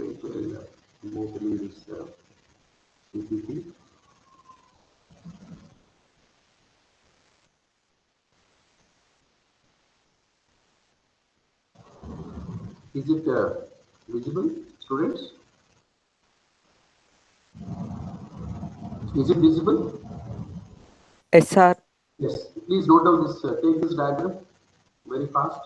Wait, I'm opening this PPT. Is it visible, students? Is it visible? Yes, sir. Yes. Please note down this. Take this diagram very fast.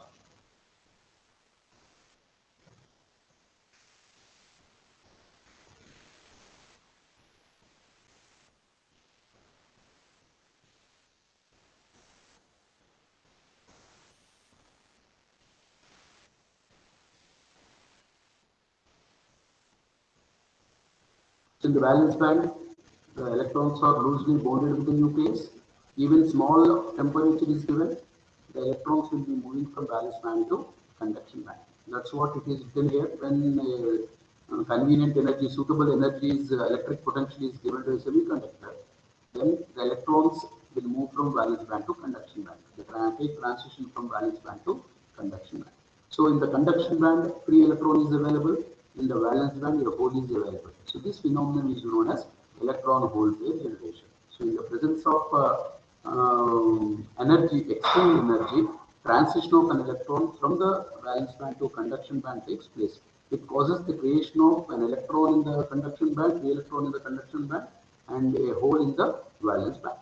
So in the valence band, the electrons are loosely bonded with the nucleus. Even small temperature is given, the electrons will be moving from valence band to conduction band. That's what it is written here. When convenient energy, suitable energy is electric potential is given to a semiconductor, then the electrons will move from valence band to conduction band. They take transition from valence band to conduction band. So in the conduction band, free electron is available. In the valence band, your hole is available. So this phenomenon is known as electron-hole pair generation. So in the presence of energy, external energy, transition of an electron from the valence band to conduction band takes place. It causes the creation of an electron in the conduction band, free electron in the conduction band, and a hole in the valence band.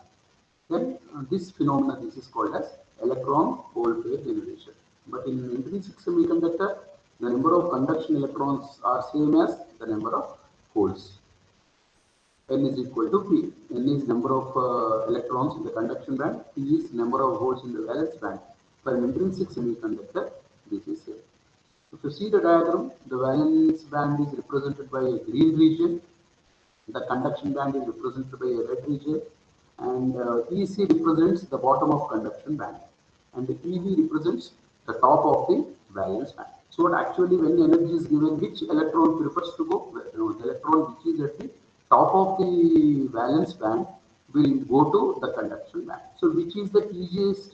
Then this phenomenon this is called as electron-hole pair generation. But in intrinsic semiconductor, the number of conduction electrons are same as the number of holes. N is equal to P. N is number of electrons in the conduction band. P is number of holes in the valence band. For an intrinsic semiconductor, this is same. If you see the diagram, the valence band is represented by a green region, the conduction band is represented by a red region, and EC represents the bottom of conduction band, and the EV represents the top of the valence band. So actually, when the energy is given, which electron prefers to go? The electron which is at the top of the valence band will go to the conduction band. So which is the easiest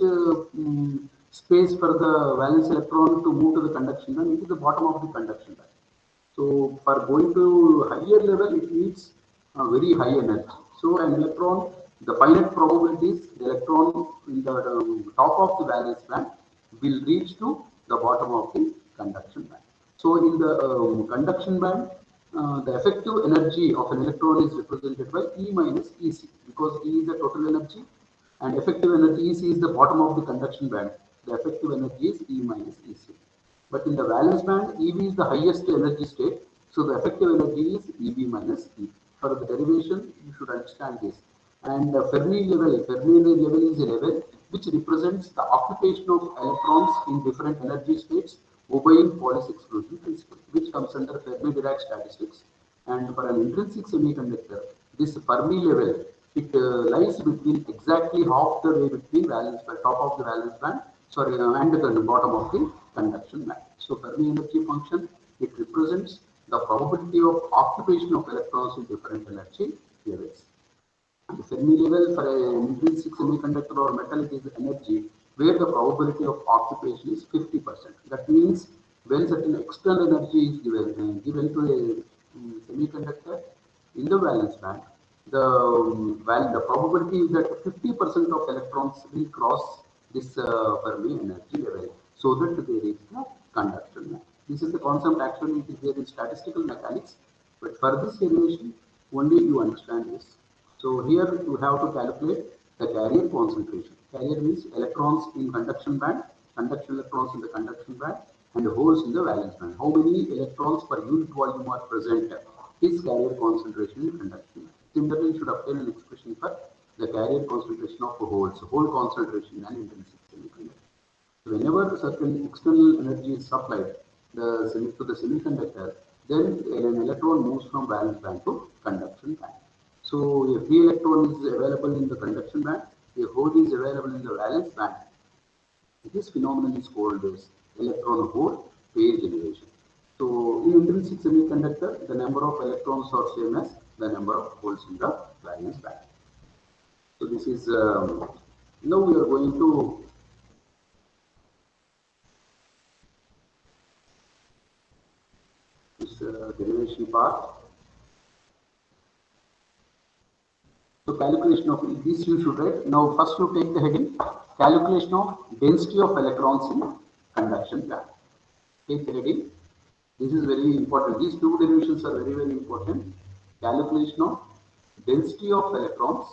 space for the valence electron to move to the conduction band? It is the bottom of the conduction band. So for going to higher level, it needs very high energy. So an electron, the finite probabilities, the electron in the top of the valence band will reach to the bottom of the conduction band. So in the conduction band, the effective energy of an electron is represented by E minus EC, because E is the total energy and effective energy EC is the bottom of the conduction band. The effective energy is E minus EC. But in the valence band, EV is the highest energy state, so the effective energy is EV minus E. For the derivation, you should understand this. And Fermi level is a level which represents the occupation of electrons in different energy states obeying Pauli's exclusion principle, which comes under Fermi-Dirac statistics. And for an intrinsic semiconductor, this Fermi level, it lies between exactly half the way between valence band, top of the valence band, and the bottom of the conduction band. So Fermi energy function, it represents the probability of occupation of electrons in different energy levels. And the Fermi level for an intrinsic semiconductor or metal, it is energy where the probability of occupation is 50%. That means when certain external energy is given to a semiconductor in the valence band, the probability is that 50% of electrons will cross this Fermi energy level so that they reach the conduction band. This is the concept actually it is there in statistical mechanics, but for this derivation only you understand this. So here you have to calculate the carrier concentration. Carrier means electrons in conduction band, conduction electrons in the conduction band, and holes in the valence band. How many electrons per unit volume are present is carrier concentration in conduction band. Similarly, you should obtain an expression for the carrier concentration of holes, hole concentration and intrinsic semiconductor. So whenever certain external energy is supplied to the semiconductor, then an electron moves from valence band to conduction band. So a free electron is available in the conduction band, a hole is available in the valence band. This phenomenon is called as electron-hole pair generation. So in intrinsic semiconductor, the number of electrons are same as the number of holes in the valence band. So this is now we are going to this derivation part. So calculation of this you should write. Now first you take the heading, calculation of density of electrons in conduction band. Take the heading. This is very important. These two derivations are very, very important. Calculation of density of electrons.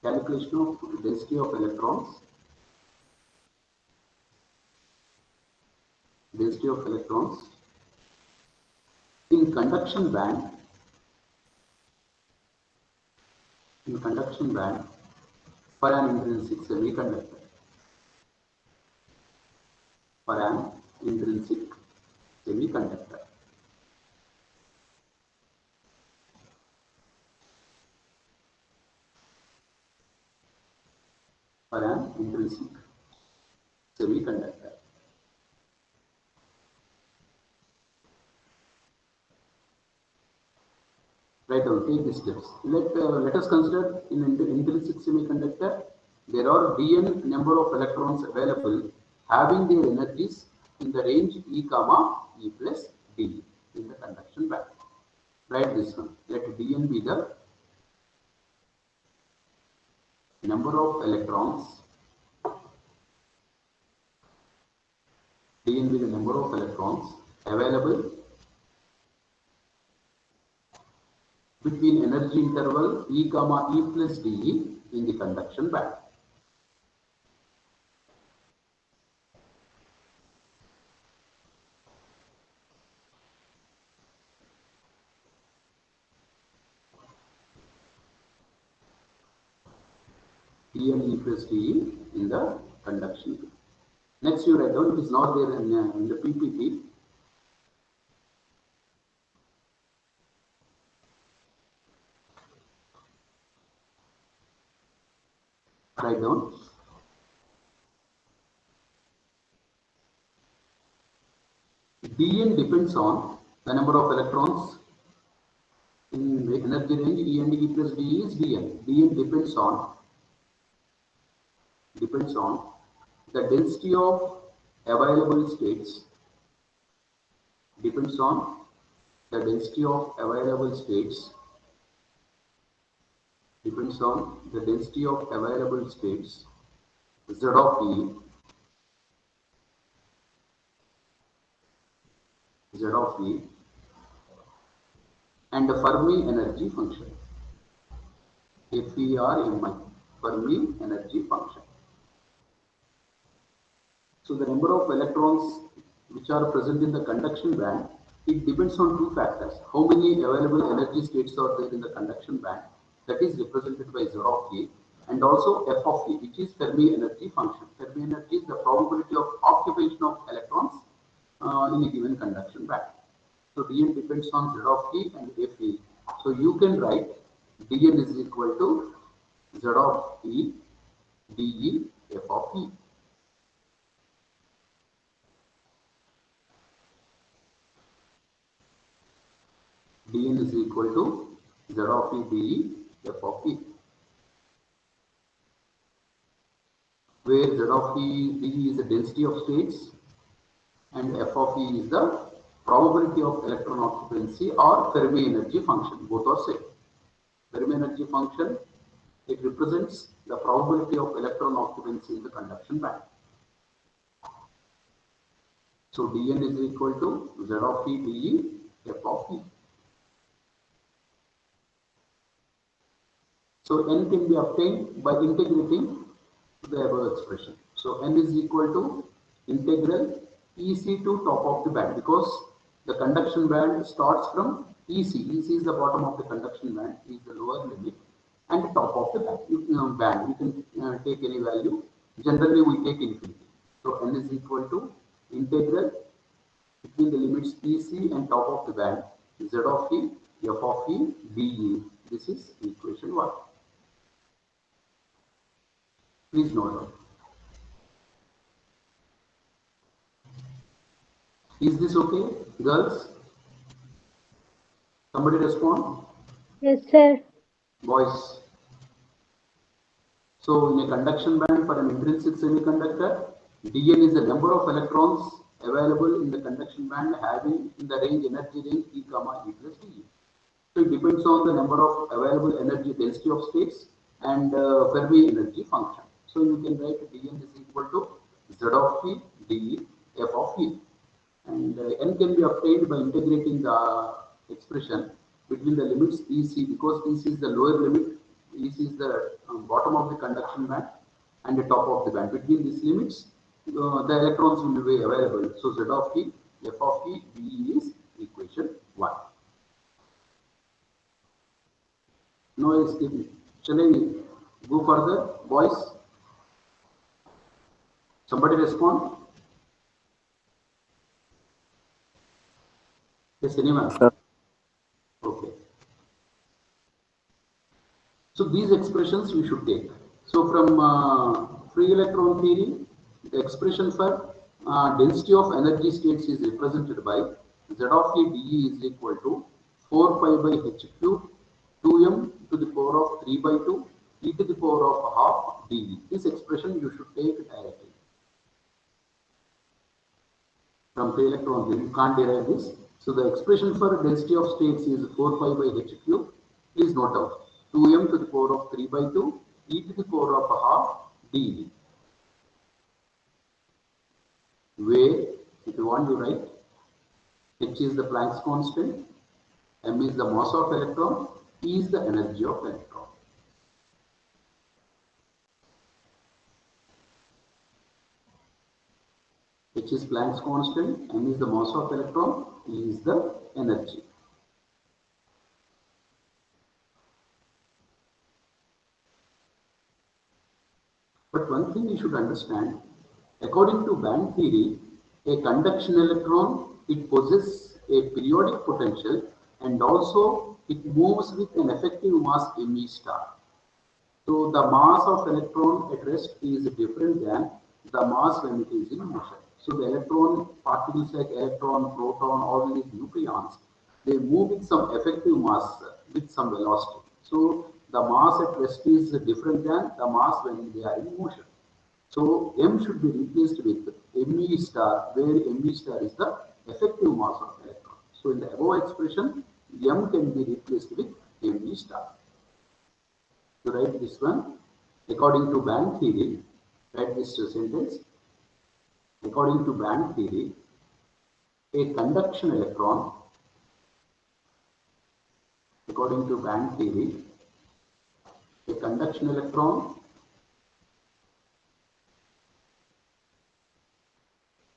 Calculation of density of electrons. Density of electrons in conduction band. In conduction band for an intrinsic semiconductor. For an intrinsic semiconductor. For an intrinsic semiconductor. Right now, take the steps. Let us consider in intrinsic semiconductor, there are dn number of electrons available having their energies in the range E comma E plus D in the conduction band. Write this one. Let dn be the number of electrons. Dn be the number of electrons available between energy interval E comma E plus dE in the conduction band. Dn E plus dE in the conduction band. Next you write down, it is not there in the PPT. Write down. Dn depends on the number of electrons in the energy range E and E plus D is Dn. Dn depends on the density of available states. Depends on the density of available states. Depends on the density of available states Z of E. Z of E and the Fermi energy function. FERMI, Fermi energy function. So the number of electrons which are present in the conduction band, it depends on two factors. How many available energy states are there in the conduction band, that is represented by Z of E, and also F of E, which is Fermi energy function. Fermi energy is the probability of occupation of electrons in a given conduction band. So Dn depends on Z of E and Fe. So you can write Dn is equal to Z of E dE F of E. Dn is equal to Z of E dE F of E, where Z of E dE is the density of states and F of E is the probability of electron occupancy or Fermi energy function. Both are same. Fermi energy function, it represents the probability of electron occupancy in the conduction band. So Dn is equal to Z of E dE F of E. So n can be obtained by integrating the above expression. So n is equal to integral EC to top of the band, because the conduction band starts from EC. EC is the bottom of the conduction band, is the lower limit, and the top of the band. You can take any value. Generally, we take infinity. So n is equal to integral between the limits EC and top of the band Z of E F of E dE. This is equation 1. Please note down. Is this okay, girls? Somebody respond? Yes, sir. Boys. So in a conduction band for an intrinsic semiconductor, Dn is the number of electrons available in the conduction band having in the range energy range E comma E plus dE. So it depends on the number of available energy density of states and Fermi energy function. So you can write Dn is equal to Z of T dE f of E. And n can be obtained by integrating the expression between the limits EC, because EC is the lower limit, EC is the bottom of the conduction band and the top of the band. Between these limits, the electrons will be available. So Z of T, F of T, dE is equation 1. No escaping. Shall I go further, boys? Somebody respond? Yes, anyone? Sir. Okay. So these expressions we should take. So from free electron theory, the expression for density of energy states is represented by Z of T dE is equal to 4 pi by h cube 2m to the power of 3 by 2 e to the power of half dE. This expression you should take directly. From free electron theory, you can't derive this. So the expression for density of states is 4 pi by h cube. Please note down 2m to the power of 3 by 2 e to the power of half dE. Where, if you want to write, h is the Planck's constant, m is the mass of electron, E is the energy of electron. H is Planck's constant, m is the mass of electron, E is the energy. But one thing you should understand, according to band theory, a conduction electron, it possesses a periodic potential and also it moves with an effective mass me star. So the mass of electron at rest is different than the mass when it is in motion. So the electron particles like electron, proton, all these nucleons, they move with some effective mass with some velocity. So the mass at rest is different than the mass when they are in motion. So m should be replaced with me star, where me star is the effective mass of electron. So in the above expression, m can be replaced with me star. To write this one, according to band theory, write this sentence. According to band theory, a conduction electron, according to band theory, a conduction electron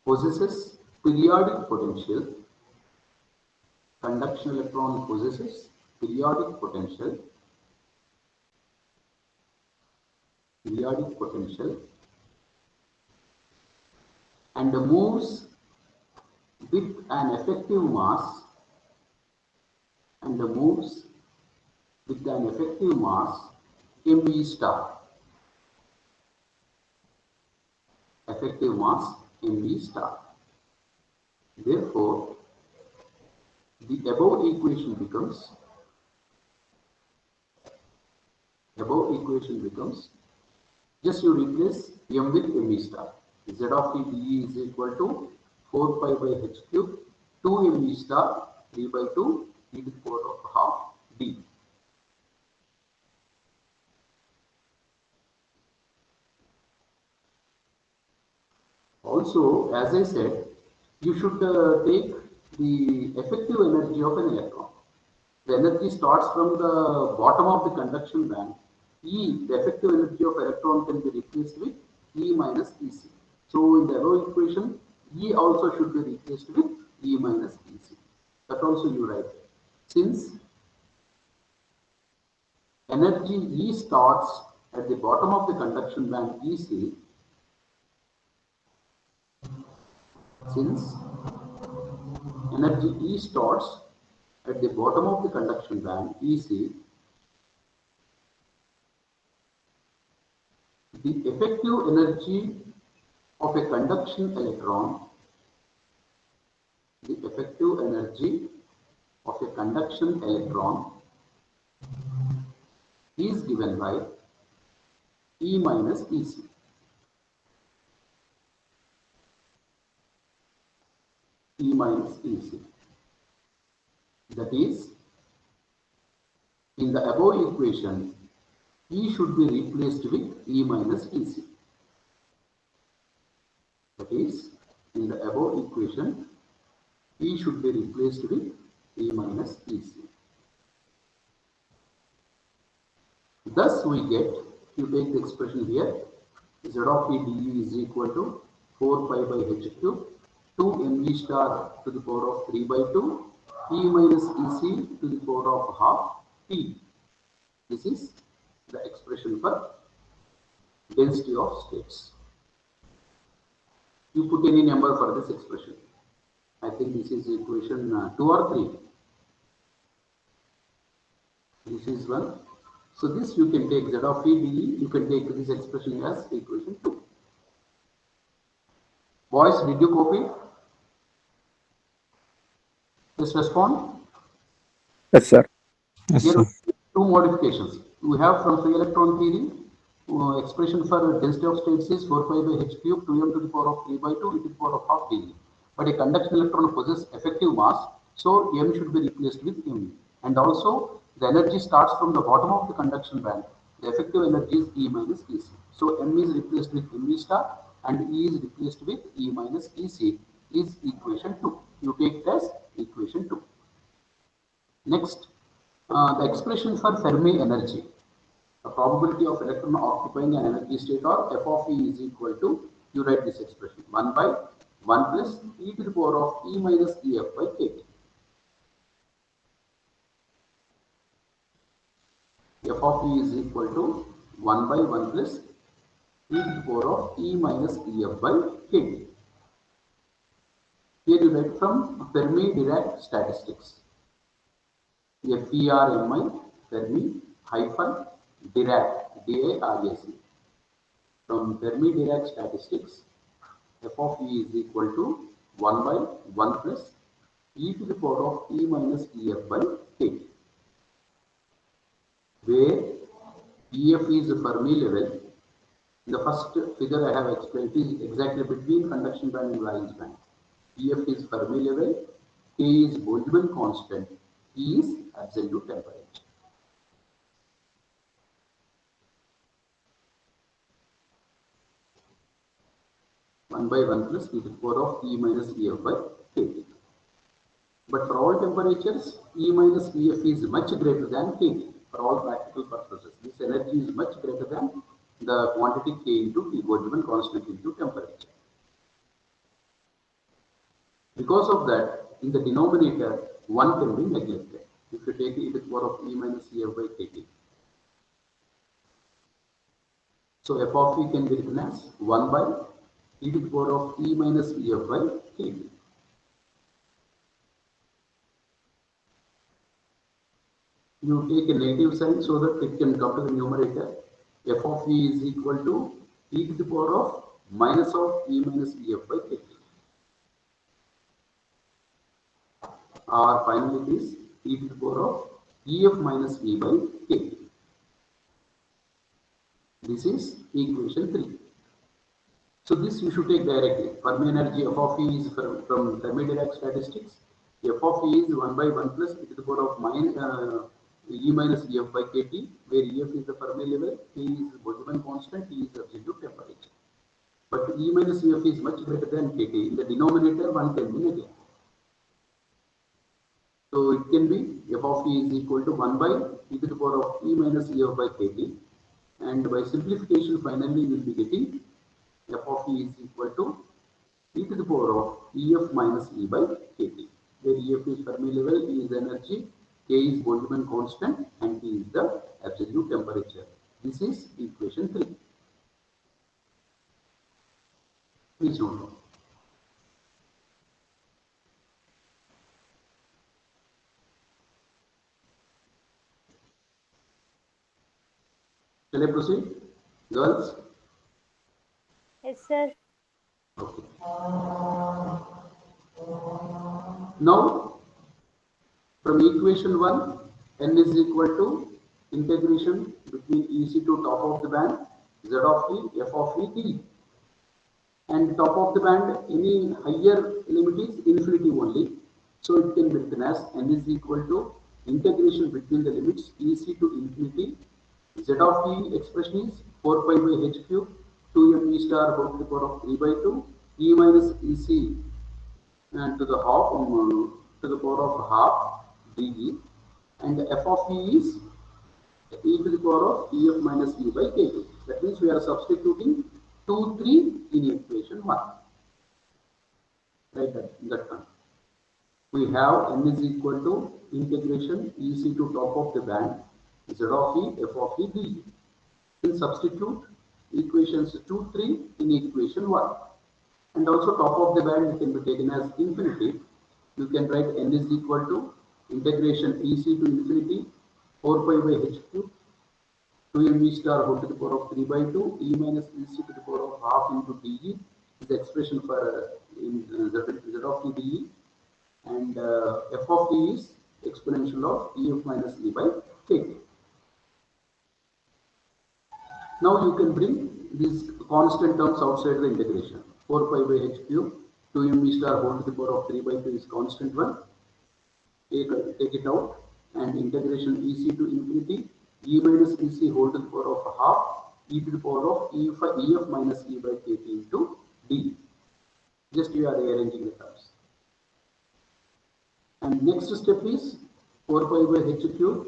possesses periodic potential. Conduction electron possesses periodic potential. And moves with an effective mass me star. Effective mass me star. Therefore, the above equation becomes just you replace m with me star. Z of T dE is equal to 4 pi by h cube 2 me star 3 by 2 e to the power of half d. Also, as I said, you should take the effective energy of an electron. The energy starts from the bottom of the conduction band. E, the effective energy of electron, can be replaced with E minus EC. So in the above equation, E also should be replaced with E minus EC. That also you write. Since energy E starts at the bottom of the conduction band EC, since energy E starts at the bottom of the conduction band EC, the effective energy of a conduction electron, is given by E minus EC. E minus EC. That is, in the above equation, E should be replaced with E minus EC. That is, in the above equation, E should be replaced with E minus EC. Thus, we get, if you take the expression here, Z of E dE is equal to 4 pi by h cube 2 mv star to the power of 3 by 2 E minus EC to the power of half T. This is the expression for density of states. You put any number for this expression. I think this is equation 2 or 3. This is 1. So this you can take Z of E dE, you can take this expression as equation 2. Boys, did you copy? Just respond. Yes, sir. Yes, Here sir. two modifications. We have from free electron theory, expression for density of states is 4 pi by h cube 2m to the power of 3 by 2 e to the power of half dE. But a conduction electron possesses effective mass, so m should be replaced with m. And also the energy starts from the bottom of the conduction band. The effective energy is E minus EC. So m is replaced with mv star and E is replaced with E minus EC is equation 2. You take it as equation 2. Next, the expression for Fermi energy. The probability of electron occupying an energy state or F of E is equal to, you write this expression, 1 by 1 plus e to the power of E minus EF by kT. F of E is equal to 1 by 1 plus e to the power of E minus EF by kT. Here you write from Fermi-Dirac statistics. FERMI, Fermi hyphen Dirac, DARAC. From Fermi-Dirac statistics, F of E is equal to 1 by 1 plus e to the power of E minus EF by kT, where EF is the Fermi level. In the first figure I have explained, it is exactly between conduction band and valence band. EF is Fermi level, K is Boltzmann constant, E is absolute temperature. One by 1 plus e to the power of E minus EF by kT. But for all temperatures, E minus EF is much greater than kT for all practical purposes. This energy is much greater than the quantity K into T, Boltzmann constant into temperature. Because of that, in the denominator, 1 can be neglected. If you take e to the power of E minus EF by kT. So F of E can be written as 1 by e to the power of E minus EF by kT. You take a negative sign so that it can come to the numerator. F of E is equal to e to the power of minus of E minus EF by kT. Or finally it is e to the power of EF minus E by kT. This is equation 3. So this you should take directly. Fermi energy F of E is from Fermi-Dirac statistics. F of E is 1 by 1 plus e to the power of E minus EF by kT, where EF is the Fermi level, K is Boltzmann constant, T is absolute temperature. But E minus EF is much greater than kT. In the denominator, 1 can be negative. So it can be F of E is equal to 1 by e to the power of E minus EF by kT. And by simplification, finally, you will be getting F of E is equal to e to the power of EF minus E by kT, where EF is Fermi level, E is energy, K is Boltzmann constant, and T is the absolute temperature. This is equation 3. Please note down. Shall I proceed? Girls? Yes, sir. Okay. Now, from equation 1, n is equal to integration between EC to top of the band, Z of E, F of E, T. and top of the band, any higher limit is infinity only. So it can be written as n is equal to integration between the limits EC to infinity. Z of t expression is 4 pi by h cube 2m e star whole to the power of 3 by 2 e minus EC and to the half to the power of half dE, and f of e is e to the power of ef minus e by k2. That means we are substituting 2, 3 in equation 1. Right, that one. We have n is equal to integration EC to top of the band Z of e f of e dE. Then substitute equations 2, 3 in equation 1. And also top of the band can be taken as infinity. You can write n is equal to integration EC to infinity 4 pi by h cube 2m e star whole to the power of 3 by 2 e minus EC to the power of half into dE is the expression for Z of t dE, and f of t is exponential of ef minus e by k. Now you can bring these constant terms outside the integration. 4 pi by h cube 2m e star whole to the power of 3 by 2 is constant one. Take it out, and integration EC to infinity e minus EC whole to the power of half e to the power of ef minus e by kt into d. Just you are rearranging the terms. And next step is 4 pi by h cube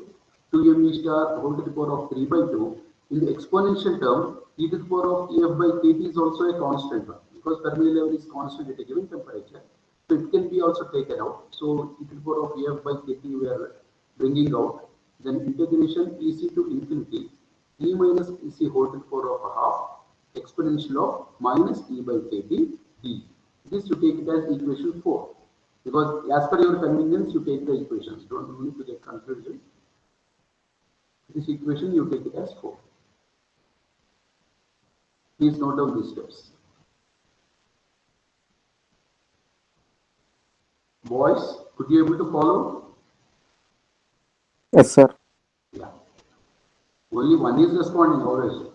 2m e star whole to the power of 3 by 2. In the exponential term, e to the power of ef by kt is also a constant one, because Fermi level is constant at a given temperature. So it can be also taken out. So e to the power of ef by kt we are bringing out. Then integration EC to infinity e minus EC whole to the power of half exponential of minus e by kt d. This you take it as equation 4. Because as per your convenience, you take the equations. Don't need to get confused. This equation you take it as 4. Please note down these steps. Boys, could you able to follow? Yes, sir. Yeah. Only one is responding always.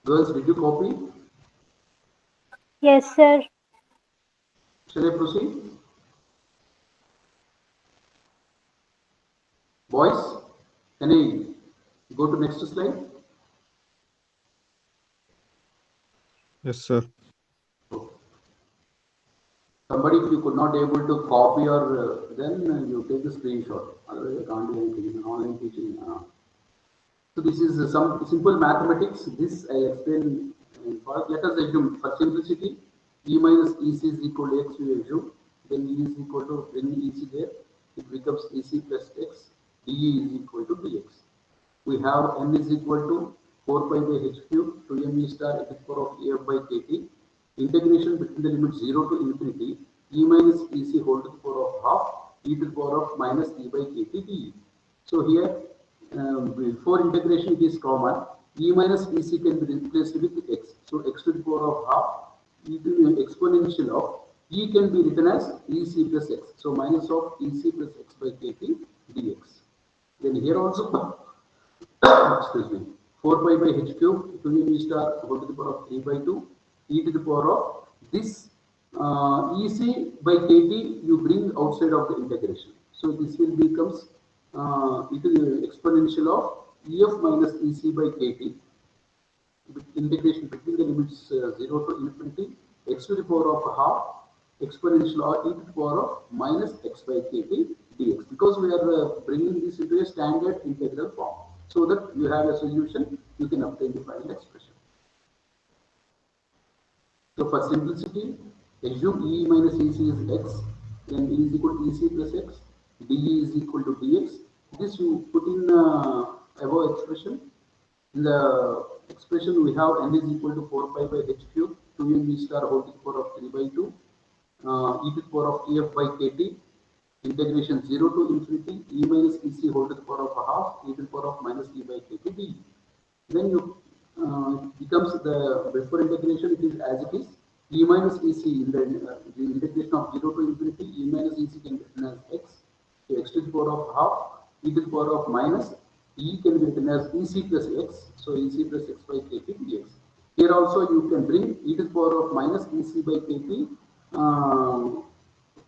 Girls, did you copy? Yes, sir. Shall I proceed? Boys, can I go to next slide? Yes, sir. Somebody, if you could not able to copy or then you take the screenshot. Otherwise, I can't do anything. It's an online teaching. So this is some simple mathematics. This I explain. Let us assume for simplicity, e minus ec is equal to x. We assume then e is equal to when ec there, it becomes ec plus x. De is equal to dx. We have n is equal to 4 pi by h cube 2m e star to the power of ef by kt. Integration between the limit 0 to infinity e minus ec whole to the power of half e to the power of minus e by kt de. So here before integration it is common. E minus ec can be replaced with x. So x to the power of half e to the exponential of e can be written as ec plus x. So minus of ec plus x by kt dx. Then here also excuse me, 4 pi by h cube 2m e star whole to the power of 3 by 2 e to the power of this ec by kt you bring outside of the integration. So this will becomes it is exponential of ef minus ec by kt. Integration between the limits 0 to infinity x to the power of half exponential of e to the power of minus x by kt dx, because we are bringing this into a standard integral form, so that you have a solution, you can obtain the final expression. So for simplicity, assume e minus ec is x, then e is equal to ec plus x, de is equal to dx. This you put in above expression. In the expression we have n is equal to 4 pi by h cube 2m e star whole to the power of 3 by 2 e to the power of ef by kt. Integration 0 to infinity e minus ec whole to the power of a half e to the power of minus e by kt d. Then you becomes the before integration it is as it is e minus ec in the integration of 0 to infinity e minus ec can be written as x. So x to the power of half e to the power of minus E can be written as EC plus X, so EC plus X by KT dx. Here also you can bring e to the power of minus EC by KT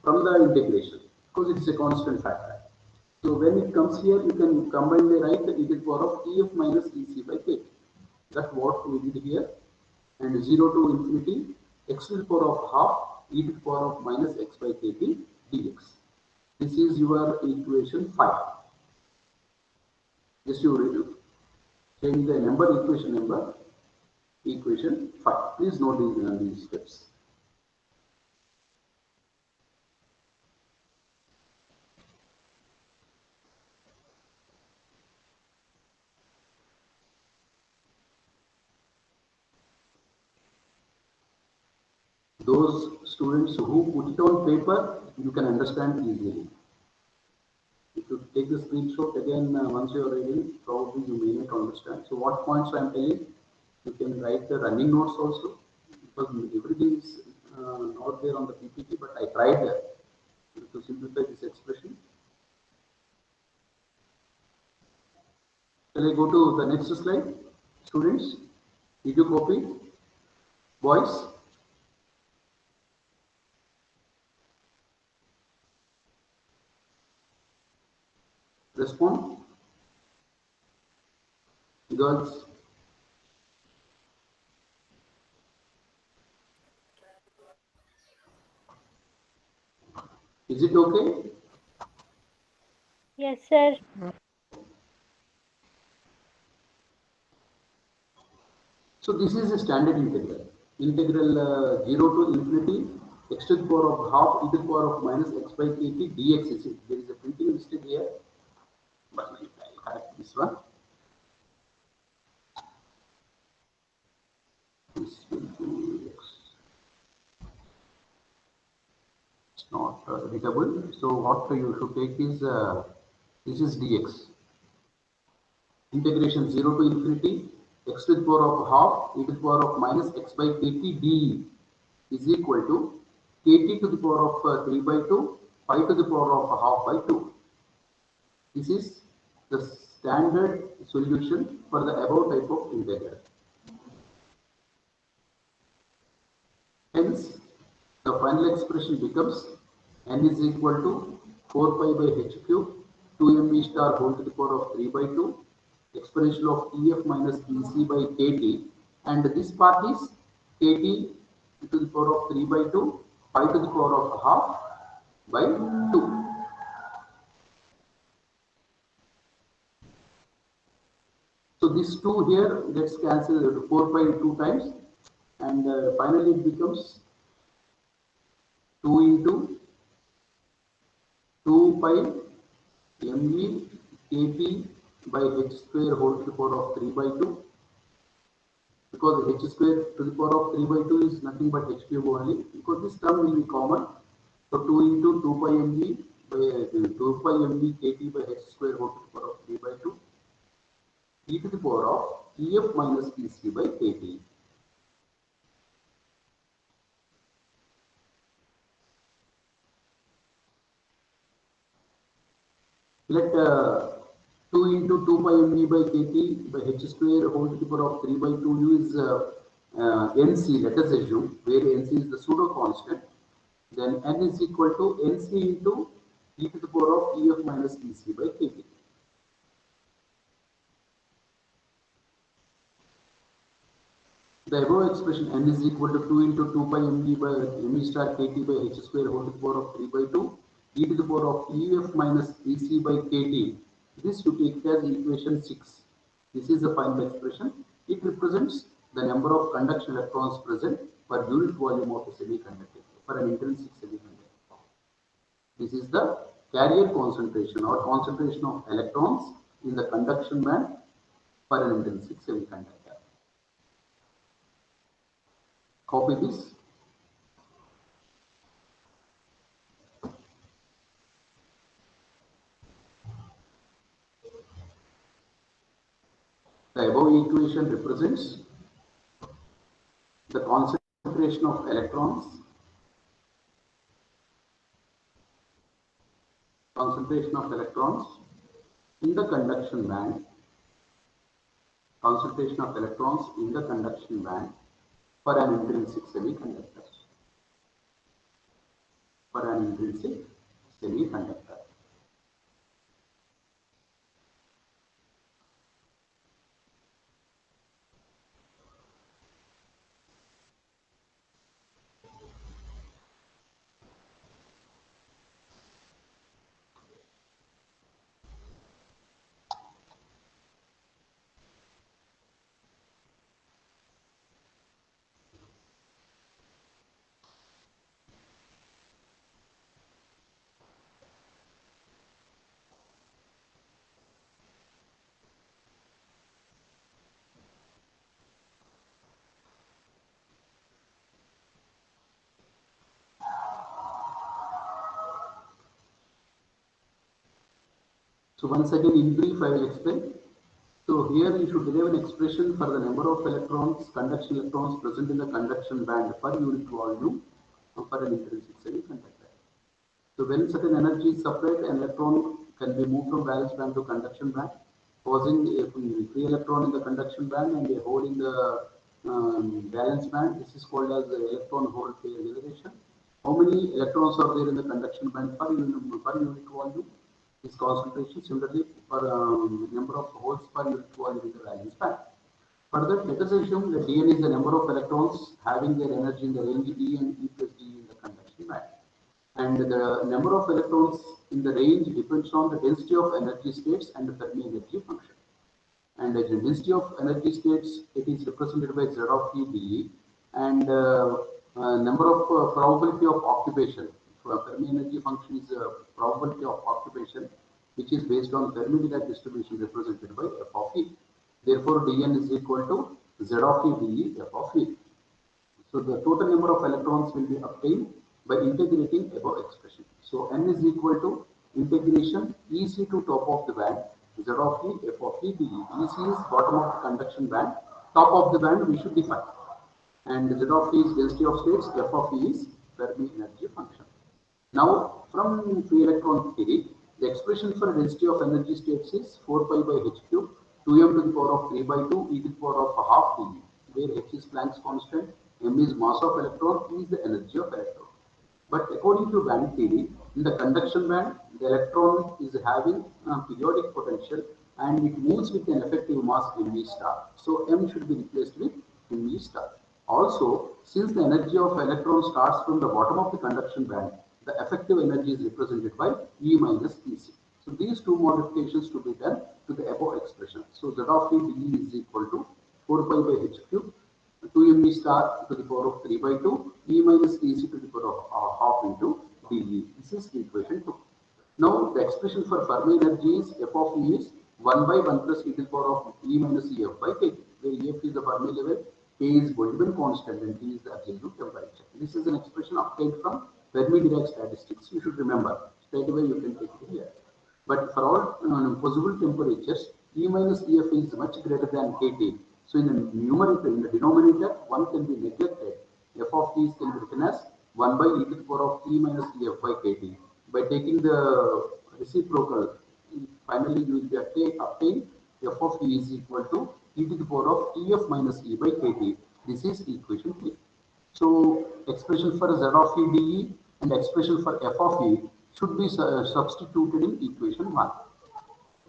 from the integration, because it is a constant factor. So when it comes here, you can combine write the e to the power of EF minus EC by KT. That's what we did here. And 0 to infinity, x to the power of half e to the power of minus x by KT dx. This is your equation 5. Just you change the number, equation number, equation 5. Please note these steps. Those students who put it on paper, you can understand easily. If you take the screenshot again, once you are reading, probably you may not understand. So what points I am telling, you can write the running notes also, because everything is not there on the PPT, but I tried to simplify this expression. Shall I go to the next slide? Students, did you copy? Boys? Respond. Girls? Is it okay? Yes, sir. So this is a standard integral. Integral 0 to infinity x to the power of half e to the power of minus x by kt dx. There is a printing mistake here, but I will correct this one. This will be x. It's not readable. So what you should take is this is dx. Integration 0 to infinity x to the power of half e to the power of minus x by kt d is equal to kt to the power of 3 by 2 pi to the power of half by 2. This is the standard solution for the above type of integral. Hence, the final expression becomes n is equal to 4 pi by h cube 2 me star whole to the power of 3 by 2 exponential of ef minus ec by kt, and this part is kt to the power of 3 by 2 pi to the power of half by 2. So this 2 here gets cancelled 4 pi 2 times, and finally it becomes 2 into 2 pi me kt by h square whole to the power of 3 by 2, because h square to the power of 3 by 2 is nothing but h cube only, because this term will be common. So 2 into 2 pi me by 2 pi me kt by h square whole to the power of 3 by 2 e to the power of ef minus ec by kt. Let 2 into 2 pi me by kt by h square whole to the power of 3 by 2 is nc, let us assume, where nc is the pseudo constant. Then n is equal to nc into e to the power of ef minus ec by kt. The above expression n is equal to 2 into 2 pi me by me star kt by h square whole to the power of 3 by 2 e to the power of ef minus ec by kt. This you take as equation 6. This is the final expression. It represents the number of conduction electrons present per unit volume of a semiconductor, for an intrinsic semiconductor. This is the carrier concentration or concentration of electrons in the conduction band for an intrinsic semiconductor. Copy this. The above equation represents the concentration of electrons in the conduction band concentration of electrons in the conduction band for an intrinsic semiconductor. For an intrinsic semiconductor. So once again, in brief, I will explain. So here you should derive an expression for the number of electrons, conduction electrons present in the conduction band per unit volume for an intrinsic semiconductor. So when certain energy is supplied, an electron can be moved from valence band to conduction band, causing a free electron in the conduction band and a hole in the valence band. This is called as the electron-hole pair relation. How many electrons are there in the conduction band per unit volume? This concentration similarly for number of holes per unit volume in the valence band. Further, let us assume that Dn is the number of electrons having their energy in the range E and E plus D in the conduction band. And the number of electrons in the range depends on the density of energy states and the Fermi energy function. And the density of energy states, it is represented by Z of E dE, and number of probability of occupation. Fermi energy function is probability of occupation, which is based on Fermi-Dirac distribution represented by F of E. Therefore, Dn is equal to Z of E dE F of E. So the total number of electrons will be obtained by integrating above expression. So n is equal to integration Ec to top of the band Z of E F of E dE. Ec is bottom of the conduction band, top of the band we should define. And Z of E is density of states, F of E is Fermi energy function. Now from free electron theory, the expression for density of energy states is 4 pi by h cube 2m to the power of 3 by 2 e to the power of half dE, where h is Planck's constant, m is mass of electron, e is the energy of electron. But according to band theory, in the conduction band, the electron is having a periodic potential and it moves with an effective mass mv star. So m should be replaced with mv star. Also, since the energy of electron starts from the bottom of the conduction band, the effective energy is represented by E minus Ec. So these two modifications to be done to the above expression. So Z of E dE is equal to 4 pi by h cube 2mv star to the power of 3 by 2 E minus Ec to the power of half into dE. This is equation 2. Now the expression for Fermi energy is F of E is 1 by 1 plus e to the power of E minus Ef by kT, where Ef is the Fermi level, K is Boltzmann constant and T is the absolute temperature. This is an expression obtained from Fermi-Dirac statistics. You should remember. Straight away you can take it here. But for all possible temperatures, E minus Ef is much greater than kT. So in the numerator, in the denominator, 1 can be neglected. F of t can be written as 1 by e to the power of E minus Ef by kT. By taking the reciprocal, finally you will obtain F of E is equal to e to the power of Ef minus E by kT. This is equation 3. So expression for Z of E dE and expression for F of E should be substituted in equation 1.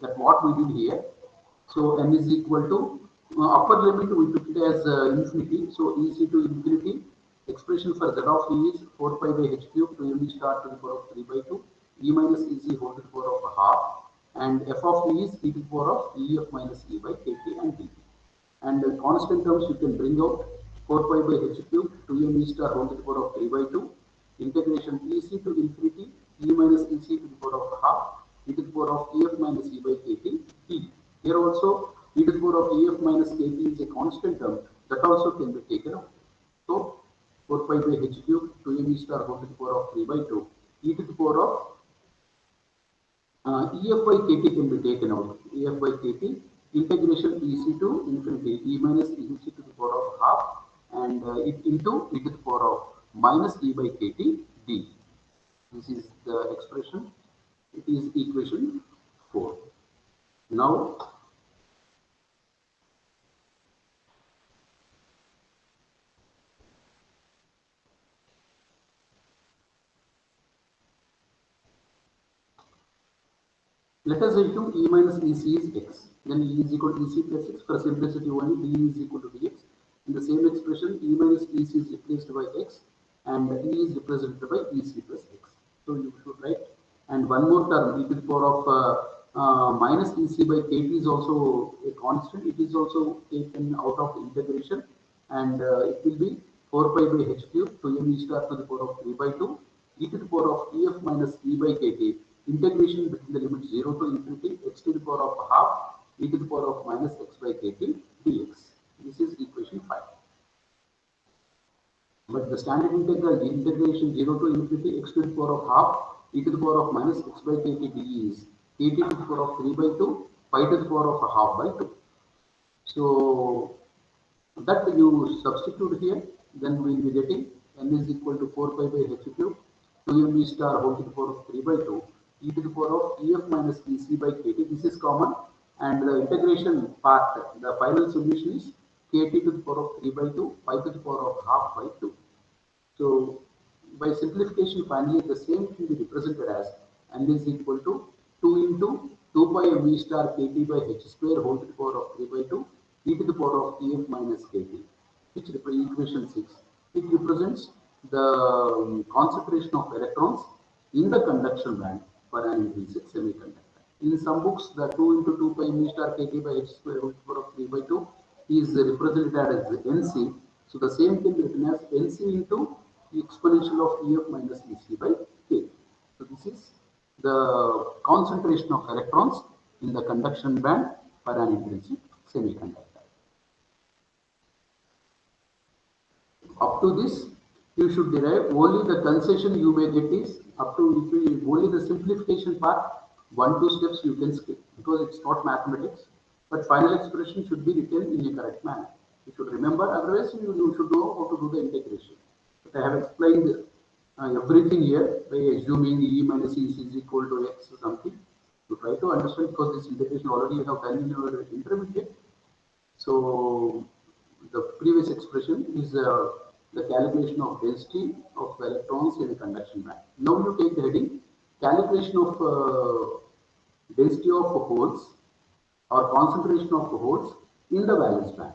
That's what we did here. So n is equal to upper limit we took it as infinity. So Ec to infinity. Expression for Z of E is 4 pi by h cube to mv star to the power of 3 by 2 E minus Ec whole to the power of half, and F of E is e to the power of Ef minus E by kT and dT. And the constant terms you can bring out 4 pi by h cube 2m e star whole to the power of 3 by 2 integration Ec to infinity E minus Ec to the power of half e to the power of Ef minus E by kT d. Here also e to the power of Ef minus kT is a constant term that also can be taken out. So 4 pi by h cube 2m e star whole to the power of 3 by 2 e to the power of Ef by kT can be taken out. Ef by kT integration Ec to infinity E minus Ec to the power of half and it into e to the power of minus E by kT d. This is the expression. It is equation 4. Now Let us assume E minus EC is X. Then E is equal to EC plus X. For simplicity only, D is equal to Dx. In the same expression, E minus EC is replaced by X and E is represented by EC plus X. So you should write. And one more term, e to the power of minus EC by KT is also a constant. It is also taken out of integration, and it will be 4 pi by h cube to m e star to the power of 3 by 2 e to the power of EF minus E by KT. Integration between the limit 0 to infinity x to the power of half e to the power of minus x by KT dx. This is equation 5. But the standard integral integration 0 to infinity x to the power of half e to the power of minus x by KT dE is KT to the power of 3 by 2 pi to the power of half by 2. So that you substitute here, then we will be getting n is equal to 4 pi by h cube 2m e star whole to the power of 3 by 2 e to the power of EF minus EC by KT. This is common, and the integration part, the final solution is KT to the power of 3 by 2 pi to the power of half by 2. So by simplification, finally the same can be represented as n is equal to 2 into 2 pi m e star KT by h square whole to the power of 3 by 2 e to the power of EF minus KT, which equation 6. It represents the concentration of electrons in the conduction band for an intrinsic semiconductor. In some books, the 2 into 2 pi m e star KT by h square whole to the power of 3 by 2 is represented as NC. So the same can be written as NC into the exponential of EF minus EC by K. So this is the concentration of electrons in the conduction band for an intrinsic semiconductor. Up to this, you should derive only the concession you may get is up to only the simplification part. 1-2 steps you can skip because it's not mathematics, but final expression should be written in a correct manner. You should remember, otherwise you should know how to do the integration. But I have explained everything here by assuming E minus EC is equal to X or something. You try to understand because this integration already you have done in your intermediate. So the previous expression is the calculation of density of electrons in a conduction band. Now you take the heading calculation of density of holes or concentration of holes in the valence band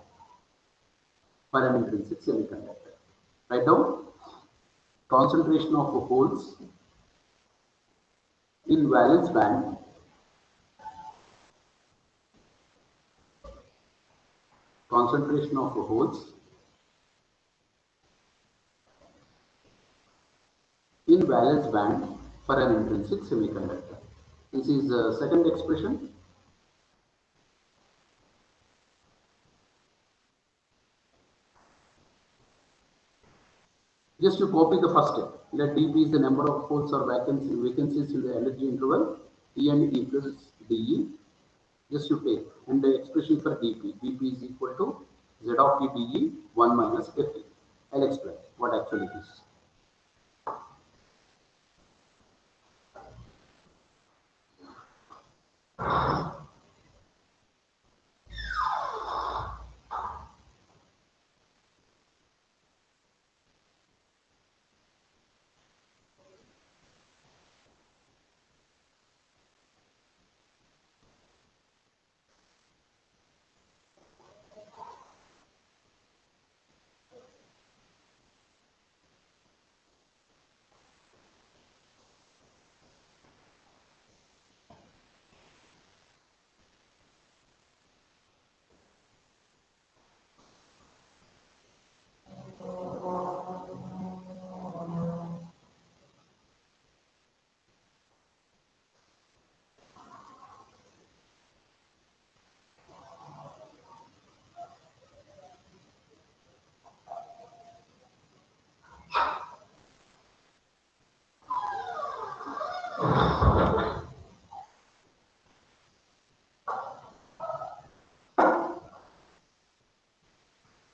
for an intrinsic semiconductor. Write down concentration of holes in valence band concentration of holes in valence band for an intrinsic semiconductor. This is the second expression. Just to copy the first step, let dP is the number of holes or vacancies in the energy interval E and E plus dE. Just you take, and the expression for dP is equal to Z of T dE 1 minus Ft. I'll explain what actually it is.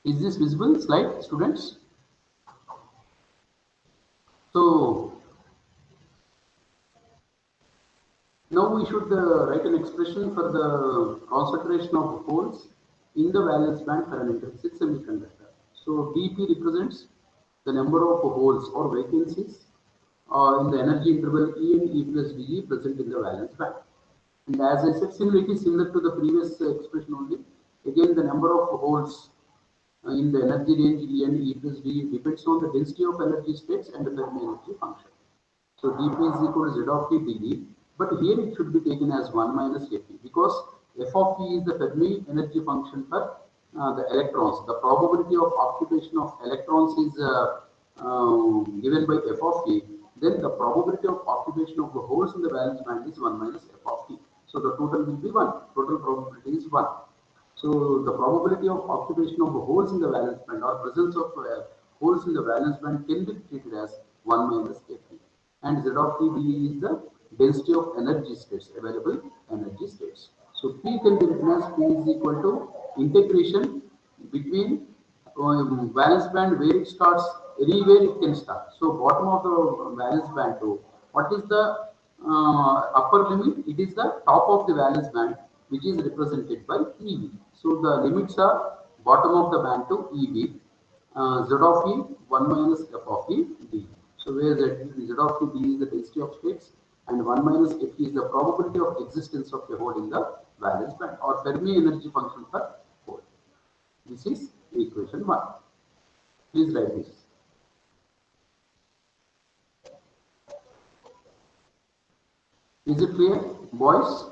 Is this visible slide, students? So now we should write an expression for the concentration of holes in the valence band for an intrinsic semiconductor. So dP represents the number of holes or vacancies in the energy interval E and E plus dE present in the valence band. And as I said, similar, it is similar to the previous expression only. Again, the number of holes in the energy range E and E plus D depends on the density of energy states and the Fermi energy function. So dP is equal to Z of T dE, but here it should be taken as 1 minus Fe because F of T is the Fermi energy function for the electrons. The probability of occupation of electrons is given by F of T. Then the probability of occupation of the holes in the valence band is 1 minus F of T. So the total will be 1. Total probability is 1. So the probability of occupation of the holes in the valence band or presence of holes in the valence band can be treated as 1 minus Fe. And Z of T dE is the density of energy states, available energy states. So P can be written as P is equal to integration between valence band where it starts, anywhere it can start. So bottom of the valence band to what is the upper limit? It is the top of the valence band, which is represented by EV. So the limits are bottom of the band to EV, Z of E 1 minus F of E D. So where Z of T D is the density of states and 1 minus F is the probability of existence of a hole in the valence band or Fermi energy function for hole. This is equation 1. Please write this. Is it clear, boys?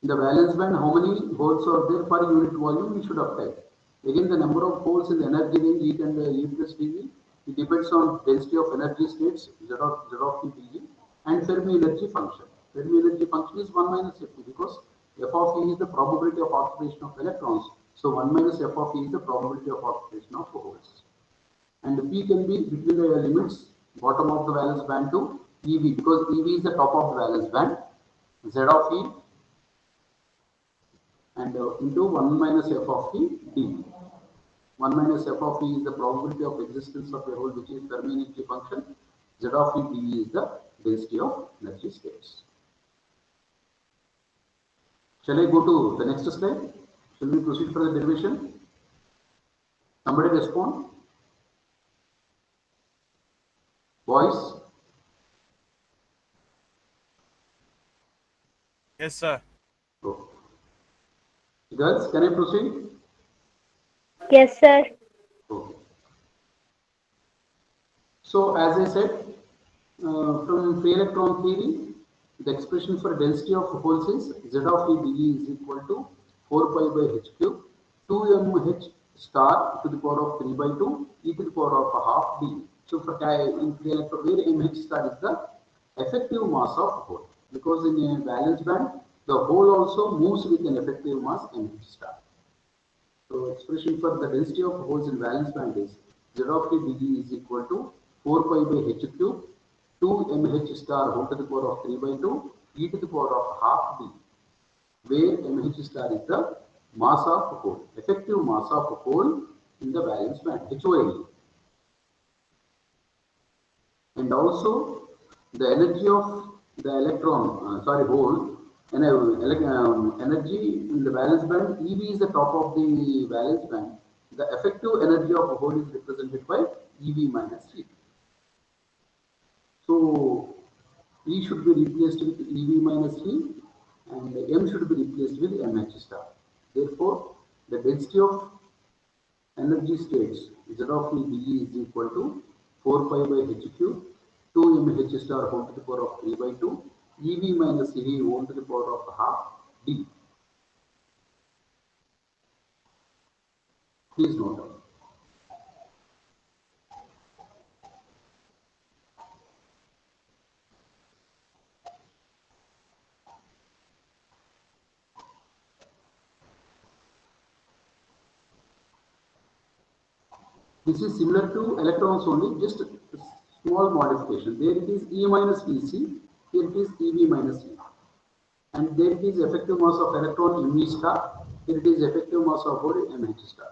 In the valence band, how many holes are there per unit volume? We should apply. Again, the number of holes in the energy range E and E plus dV. It depends on density of energy states Z of T dE and Fermi energy function. Fermi energy function is 1 minus F because F of E is the probability of occupation of electrons. So 1 minus F of E is the probability of occupation of holes. And P can be between the limits bottom of the valence band to EV because EV is the top of the valence band. Z of E and into 1 minus F of T dE. 1 minus F of E is the probability of existence of a hole, which is Fermi energy function. Z of E dE is the density of energy states. Shall I go to the next slide? Shall we proceed for the derivation? Somebody respond? Boys? Yes, sir. Oh. Girls, can I proceed? Yes, sir. Okay. So, as I said, from free electron theory, the expression for density of holes is Z of E dE is equal to 4 pi by h cube 2mh star to the power of 3 by 2 e to the power of a half d. So, for in free electron, where mh star is the effective mass of hole, because in a valence band, the hole also moves with an effective mass mh star. So expression for the density of holes in valence band is Z of T dE is equal to 4 pi by h cube 2 mh star whole to the power of 3 by 2 e to the power of half d, where mh star is the mass of hole, effective mass of hole in the valence band, HOLE. And also the energy of the electron, hole, and energy in the valence band, EV is the top of the valence band. The effective energy of a hole is represented by EV minus E. So E should be replaced with EV minus E and M should be replaced with MH star. Therefore, the density of energy states Z of E dE is equal to 4 pi by h cube 2 mh star whole to the power of 3 by 2 EV minus E whole to the power of half d. Please note down. This is similar to electrons only, just a small modification. There it is E minus EC, here it is EV minus E. And there it is effective mass of electron ME star, here it is effective mass of hole MH star.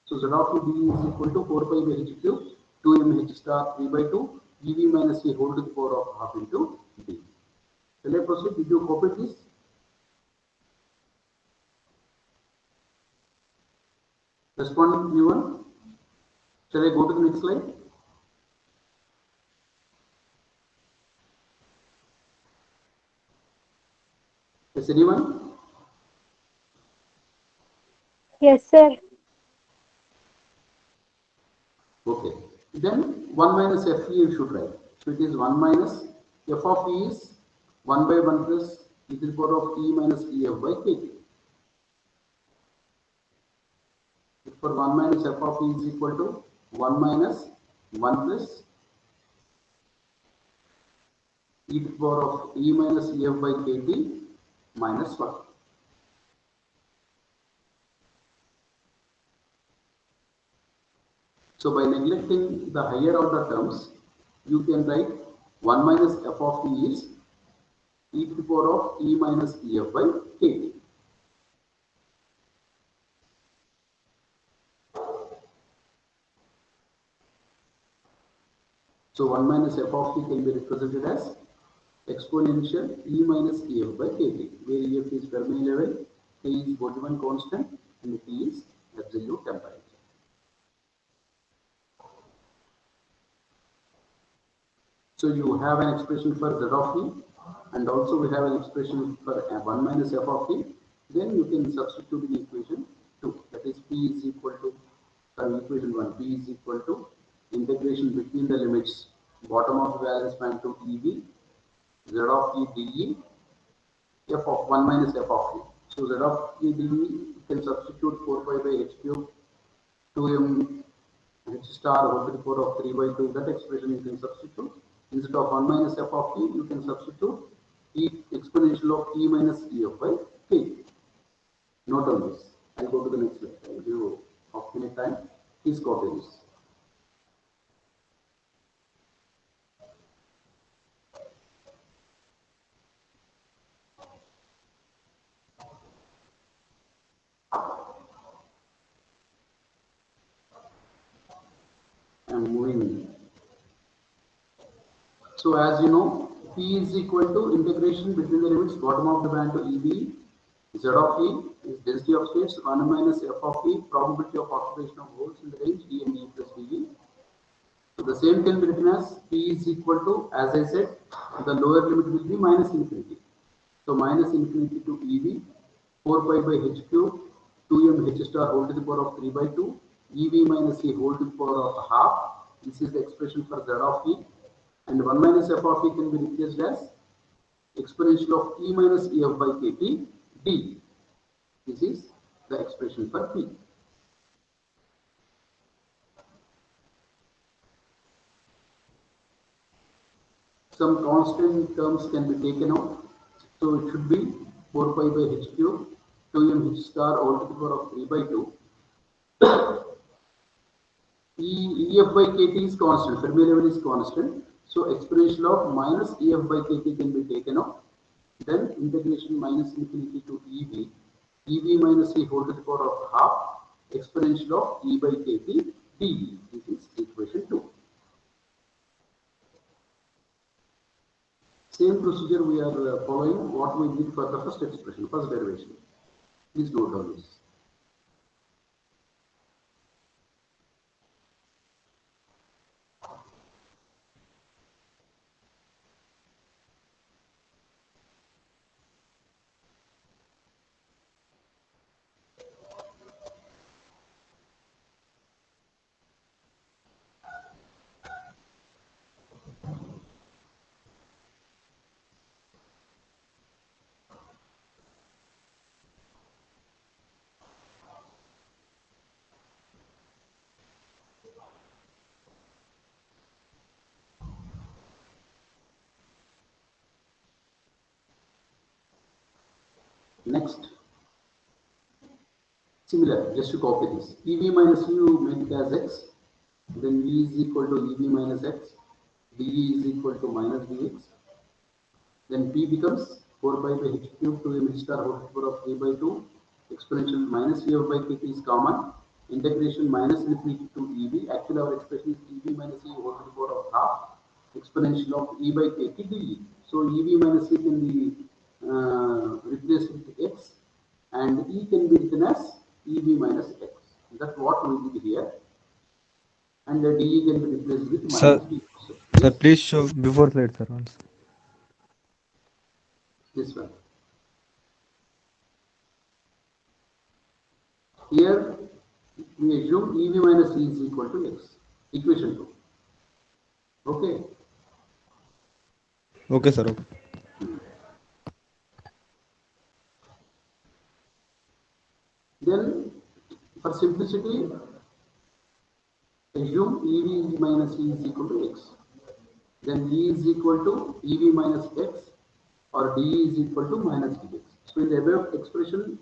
So Z of D is equal to 4 pi by h cube 2 mh star 3 by 2 EV minus E whole to the power of half into D. Shall I proceed? Did you copy this? Responding anyone? Shall I go to the next slide? Is anyone? Yes, sir. Okay. Then 1 minus f e you should write. So it is 1 minus f of e is 1 by 1 plus e to the power of e minus e f by kt. For 1 minus f of e is equal to 1 minus 1 plus e to the power of e minus e f by kt minus 1. So by neglecting the higher order terms, you can write 1 minus f of e is e to the power of e minus e f by kt. So 1 minus f of t can be represented as exponential e minus ef by kt, where ef is Fermi level, k is Boltzmann constant, and t is absolute temperature. So you have an expression for z of t, and also we have an expression for 1 minus f of t. Then you can substitute in equation 2. That is p is equal to, equation 1, p is equal to integration between the limits bottom of the valence band to EV, z of t dE, f of 1 minus f of t. So z of t dE, you can substitute 4 pi by h cube 2m h star whole to the power of 3 by 2. That expression you can substitute. Instead of 1 minus f of t, you can substitute e exponential of e minus e f by k. Note on this. I'll go to the next slide. I'll give you half minute time. Please copy this. I'm moving. So as you know, P is equal to integration between the limits bottom of the band to EB. Z of E is density of states 1 minus f of E, probability of occupation of holes in the range D and E plus dV. So the same can be written as P is equal to, as I said, the lower limit will be minus infinity. So minus infinity to EV, 4 pi by h cube, 2m h star whole to the power of 3 by 2, EV minus E whole to the power of half. This is the expression for Z of E. And 1 minus f of e can be replaced as exponential of e minus ef by kt d. This is the expression for p. Some constant terms can be taken out. So it should be 4 pi by h cube, 2m h star all to the power of 3 by 2. Ef by kt is constant, Fermi level is constant. So exponential of minus ef by kt can be taken out. Then integration minus infinity to EV, EV minus E whole to the power of half, exponential of E by kt dV. This is equation 2. Same procedure we are following what we did for the first expression, first derivation. Please note down this. Next, similar, just to copy this. EV minus U make it as x, then V is equal to EV minus x, dE is equal to minus dx. Then P becomes 4 pi by h cube to m h star whole to the power of 3 by 2. Exponential minus ef by kt is common. Integration minus infinity to EV. Actually, our expression is EV minus E whole to the power of half. Exponential of E by kt dE. So EV minus E can be replaced with x, and E can be written as EV minus x. That's what we did here. And the dE can be replaced with minus Sir, d. sir, Yes, please show before slide, sir. Once. this one. Here we assume EV minus E is equal to X. Equation 2. Okay. Okay, sir. Okay. Then for simplicity, assume EV minus E is equal to X. Then E is equal to EV minus X or DE is equal to minus dx. So in the above expression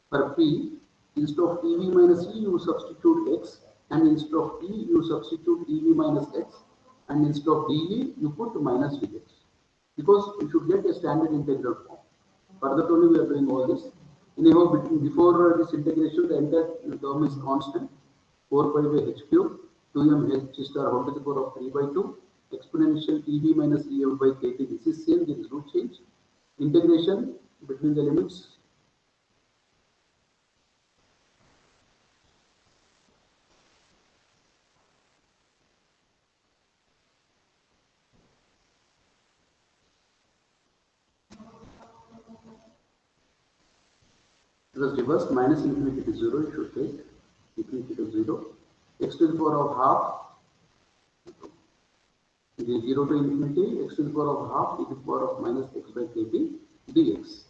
for P, instead of EV minus E, you substitute X, and instead of E, you substitute EV minus X, and instead of DE, you put minus dx. Because you should get a standard integral form. Further only we are doing all this. Anyhow, before this integration, the entire term is constant. 4 pi by h cube, 2m h star whole to the power of 3 by 2, exponential EB minus EF by KT. This is same, there is no change. Integration between the limits. It was reversed, minus infinity to 0, you should take infinity to 0. X to the power of half, it is 0 to infinity, x to the power of half, e to the power of minus x by kt dx.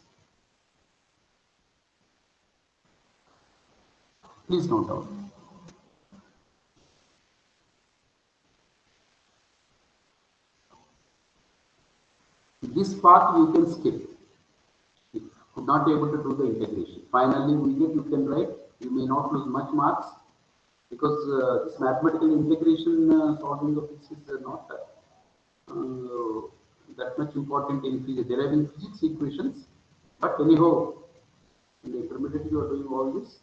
Please note down. This part you can skip. You could not be able to do the integration. Finally, you can write, you may not lose much marks because this mathematical integration solving of this is not that much important in physics. Deriving physics equations, but anyhow, in the intermediate you are doing all this.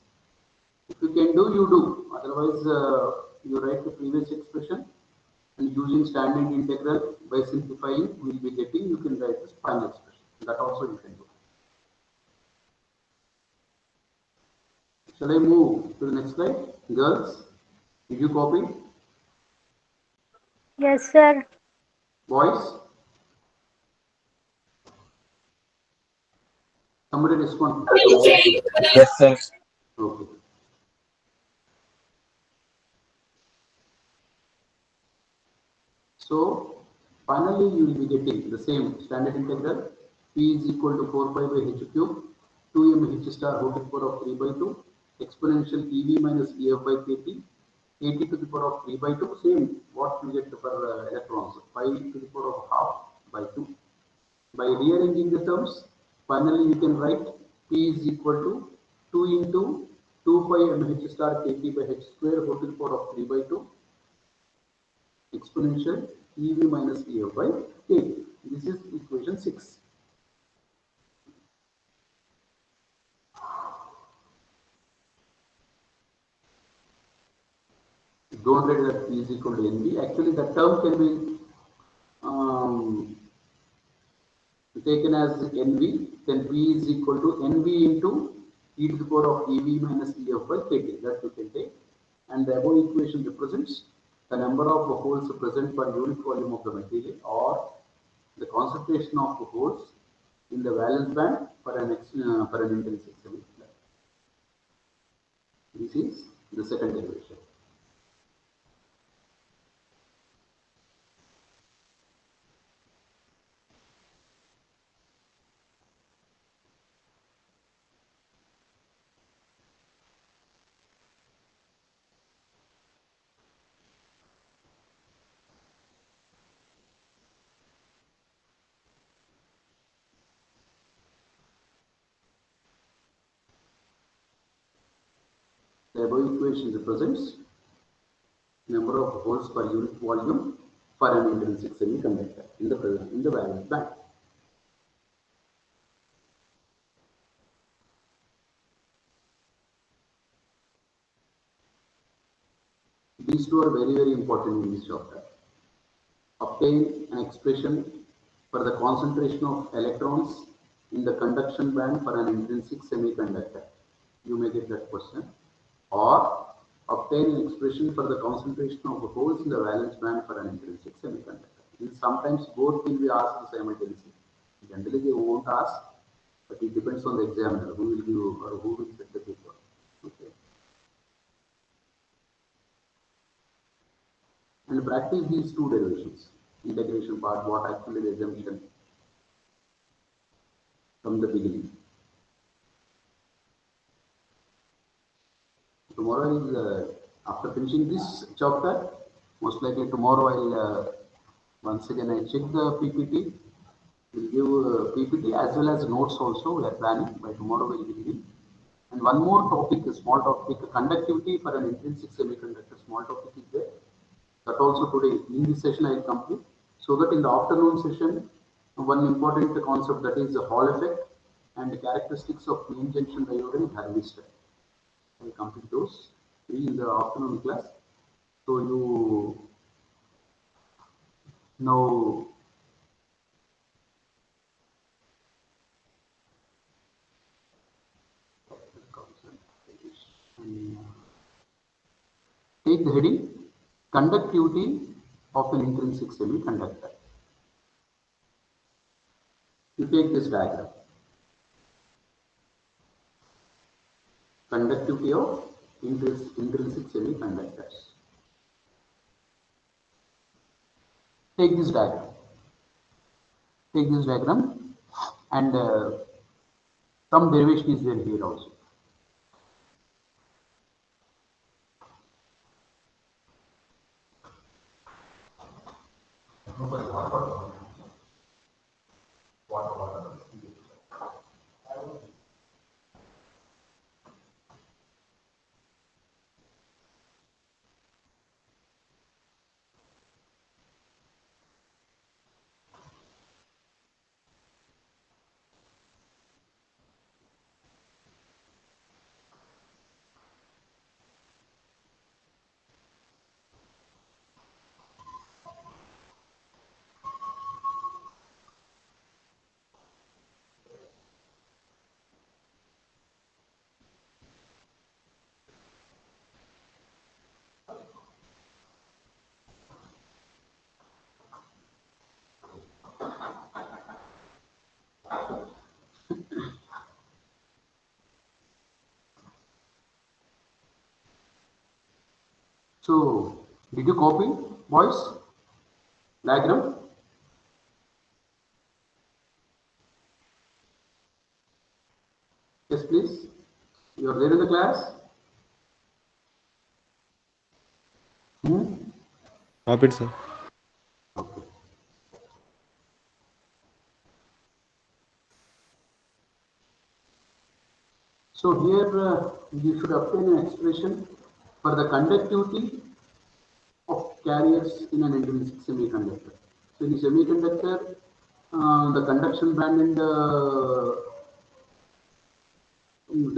If you can do, you do. Otherwise, you write the previous expression and using standard integral by simplifying, we will be getting, you can write this final expression. That also you can do. Shall I move to the next slide? Girls, did you copy? Yes, sir. Boys? Somebody respond. Yes, sir. Okay. So finally you will be getting the same standard integral. P is equal to 4 pi by h cube, 2m h star whole to the power of 3 by 2, exponential EV minus EF by kt, kt to the power of 3 by 2, same what we get for electrons, pi to the power of half by 2. By rearranging the terms, finally you can write P is equal to 2 into 2 pi mh star kt by h square whole to the power of 3 by 2, exponential EV minus EF by kt. This is equation 6. Don't write that P is equal to NV. Actually, that term can be taken as NV, then P is equal to NV into e to the power of EV minus EF by kt. That you can take. And the above equation represents the number of holes present per unit volume of the material or the concentration of holes in the valence band for an intrinsic semiconductor. This is the second derivation. The above equation represents number of holes per unit volume for an intrinsic semiconductor in the valence band. These two are very important in this chapter. Obtain an expression for the concentration of electrons in the conduction band for an intrinsic semiconductor. You may get that question. Or obtain an expression for the concentration of the holes in the valence band for an intrinsic semiconductor. And sometimes both will be asked simultaneously. Generally they won't ask, but it depends on the examiner who will give or who will set the paper. Okay. and practice these two derivations, integration part, what actually the assumption from the beginning. Tomorrow is, after finishing this chapter, most likely tomorrow I'll, once again I check the PPT, we'll give PPT as well as notes also, we are planning, by tomorrow we'll be giving. And one more topic, a small topic, conductivity for an intrinsic semiconductor, small topic is there. That also today, in this session I will complete, so that in the afternoon session, one important concept, that is the Hall effect and the characteristics of main junction diode and thermistor. I will complete those in the afternoon class. So you know take the heading conductivity of an intrinsic semiconductor. You take this diagram. Conductivity of intrinsic semiconductors. Take this diagram. Take this diagram, and some derivation is there here also. So, did you copy, boys? Diagram? Yes, please. You are there in the class? Copy it, sir. Okay. So here you should obtain an expression for the conductivity of carriers in an intrinsic semiconductor. So in a semiconductor, the conduction band and the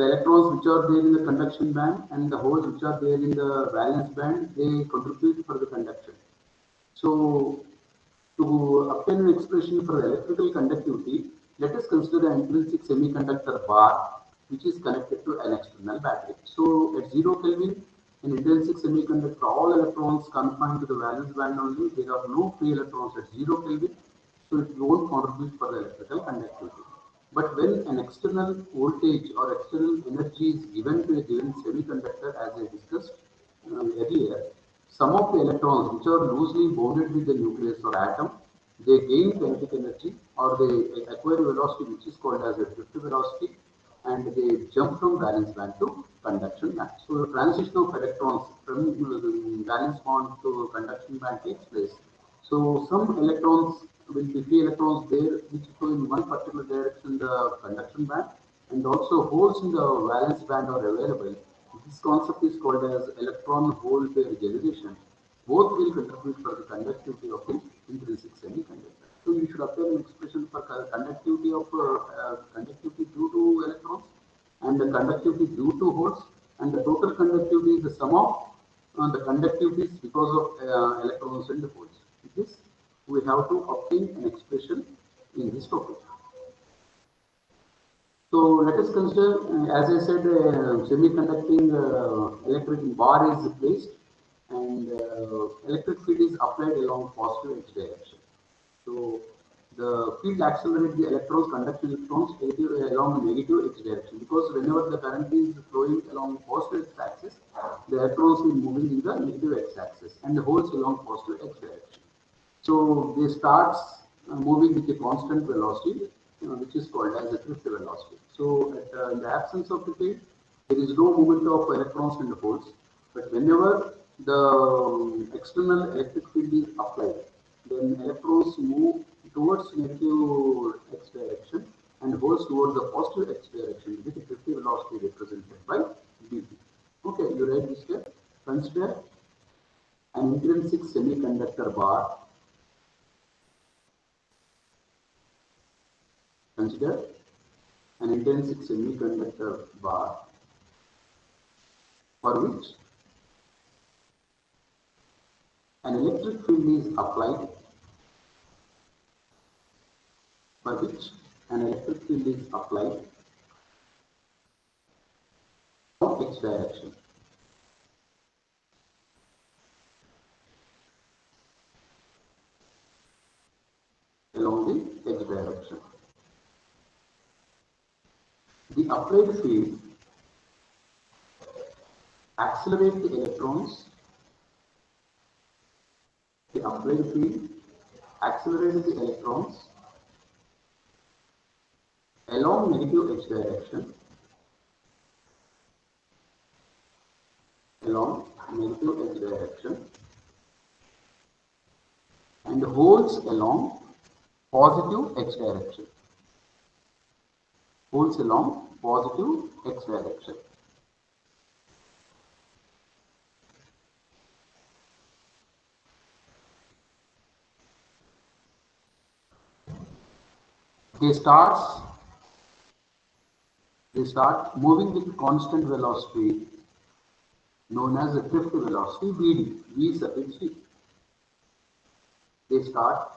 electrons which are there in the conduction band and the holes which are there in the valence band, they contribute for the conduction. So to obtain an expression for the electrical conductivity, let us consider an intrinsic semiconductor bar which is connected to an external battery. So at 0 Kelvin, an intrinsic semiconductor, all electrons confined to the valence band only, there are no free electrons at 0 Kelvin, so it won't contribute for the electrical conductivity. But when an external voltage or external energy is given to a given semiconductor, as I discussed earlier, some of the electrons which are loosely bonded with the nucleus or atom, they gain kinetic energy or they acquire velocity which is called as a drift velocity, and they jump from valence band to conduction band. So the transition of electrons from the valence band to conduction band takes place. So some electrons will be free electrons there which go in one particular direction, the conduction band, and also holes in the valence band are available. This concept is called as electron hole pair generation. Both will contribute for the conductivity of the intrinsic semiconductor. So you should obtain an expression for conductivity of conductivity due to electrons and the conductivity due to holes, and the total conductivity is the sum of the conductivities because of electrons and the holes. With this, we have to obtain an expression in this topic. So let us consider, as I said, semiconducting electric bar is placed and electric field is applied along positive x direction. So the field accelerates the electrons, conducting electrons along the negative x direction, because whenever the current is flowing along positive x axis, the electrons will moving in the negative x axis and the holes along positive x direction. So they starts moving with a constant velocity, which is called as a drift velocity. So in the absence of the field, there is no movement of electrons in the holes. But whenever the external electric field is applied, then electrons move towards negative x direction and holes towards the positive x direction with a drift velocity represented by dt. Okay, you write this step. Consider an intrinsic semiconductor bar. Consider an intrinsic semiconductor bar for which an electric field is applied, x direction. Along the x direction. The applied field accelerates the electrons. The applied field accelerates the electrons along negative x direction. And holes along positive x direction. They start moving with constant velocity known as the drift velocity Vd. V suffix d. They start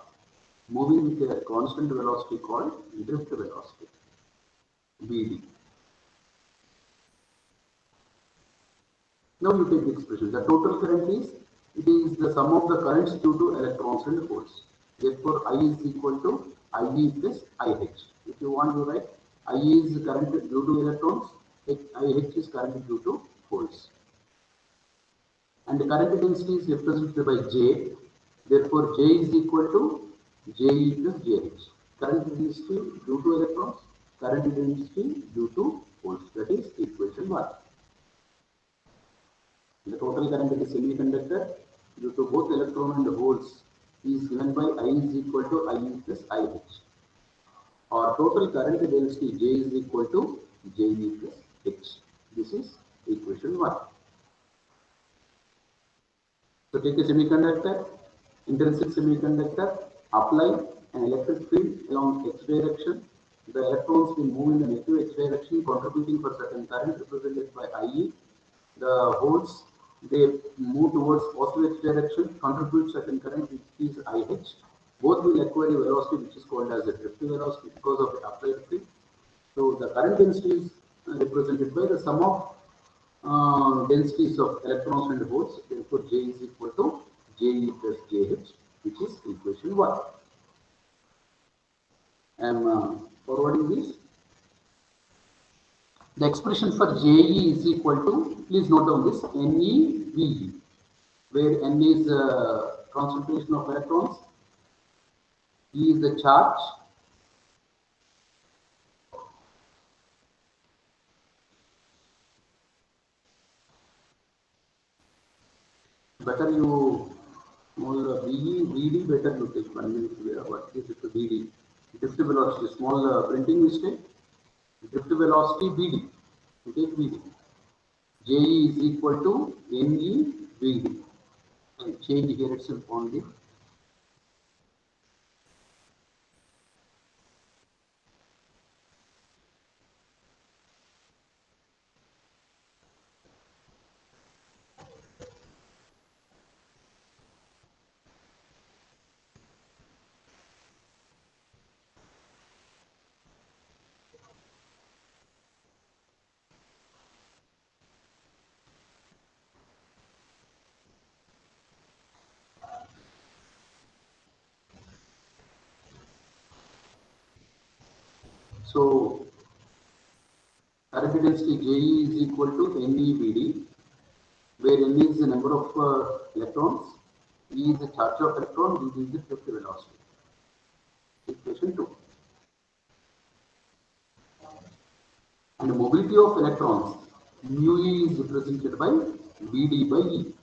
moving with a constant velocity called drift velocity Vd. Now you take the expression. The total current is the sum of the currents due to electrons and holes. Therefore, I is equal to IE plus IH. If you want to write, IE is current due to electrons, IH is current due to holes. And the current density is represented by J. Therefore, J is equal to JE plus JH. Current density due to electrons, current density due to holes. That is equation 1. The total current in the semiconductor due to both electron and holes is given by I is equal to IE plus IH. Or total current density J is equal to JE plus H. This is equation 1. So take a semiconductor, intrinsic semiconductor, apply an electric field along x direction. The electrons will move in the negative x direction, contributing for certain current represented by IE. The holes, they move towards positive x direction, contribute certain current which is IH. Both will acquire a velocity which is called as a drift velocity because of the applied field. So the current density is represented by the sum of densities of electrons and holes. Therefore, J is equal to JE plus JH, which is equation 1. I am forwarding this. The expression for JE is equal to, please note down this, NeVe, where N is concentration of electrons, E is the charge, better you small VD, better you take 1 minute. What is it? VD, drift velocity, small printing mistake. Drift velocity VD. You take VD. JE is equal to NeVD. And change here itself only. So current density JE is equal to NEVD, where N is the number of electrons, E is the charge of electron, V is the drift velocity. Equation 2. And the mobility of electrons, mu E is represented by Vd by E,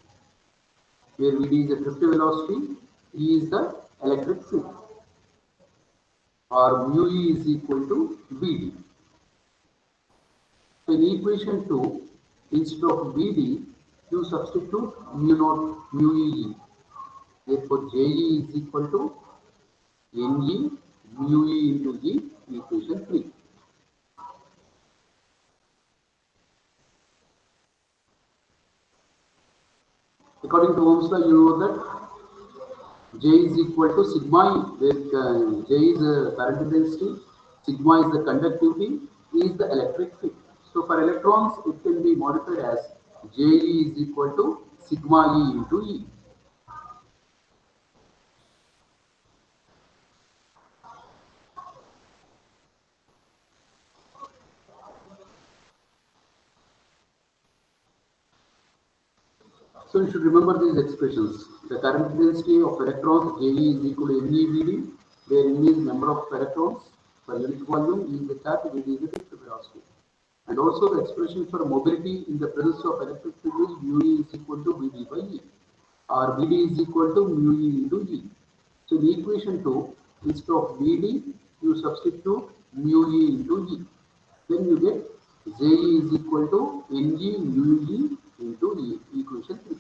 where Vd is the drift velocity, E is the electric field, or mu E is equal to Vd. So in equation 2, instead of Vd, you substitute mu naught mu E. Therefore, Je is equal to Ne mu E into E, equation 3. According to Ohm's law, you know that J is equal to sigma E, where J is the current density, sigma is the conductivity, E is the electric field. So for electrons, it can be modified as Je is equal to sigma E into E. So you should remember these expressions. The current density of electrons, Je is equal to NeVd, where N is number of electrons per unit volume, E is the charge, Vd is the drift velocity. And also the expression for mobility in the presence of electric field is mu E is equal to Vd by E, or Vd is equal to mu E into E. So in equation 2, instead of Vd, you substitute mu E into E. Then you get Je is equal to Ne mu E into E, equation 3.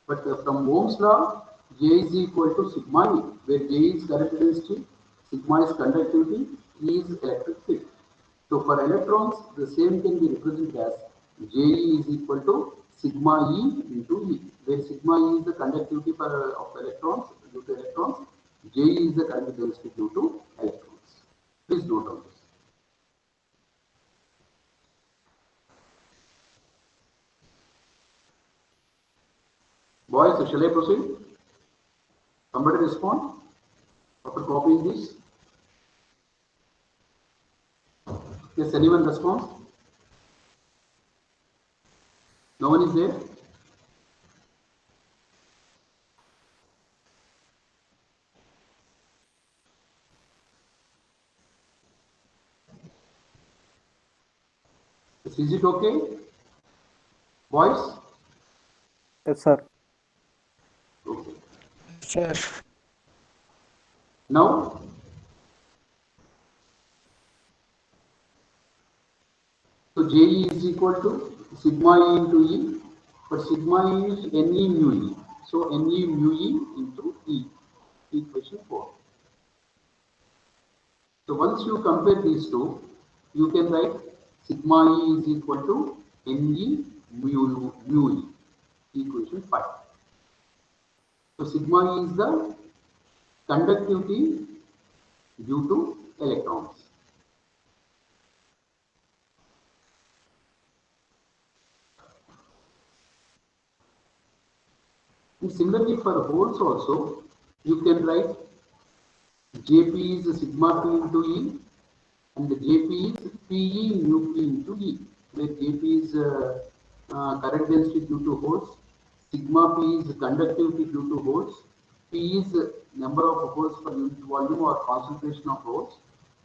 But from Ohm's law, J is equal to sigma E, where J is current density, sigma is conductivity, E is electric field. So for electrons, the same can be represented as Je is equal to sigma E into E, where sigma E is the conductivity of electrons due to electrons, J is the current density due to electrons. Please note on this. Boys, shall I proceed? Somebody respond after copying this? Yes, anyone respond? No one is there? Is it okay? Boys? Yes, sir. Okay. Sir. Now, so Je is equal to sigma E into E, but sigma E is Ne mu E. So Ne mu E into E, equation 4. So once you compare these two, you can write sigma E is equal to Ne mu E, equation 5. So sigma E is the conductivity due to electrons. And similarly for holes also, you can write Jp is sigma P into E, and the Jp is Pe mu P into E, where Jp is current density due to holes, sigma P is conductivity due to holes, P is number of holes per unit volume or concentration of holes,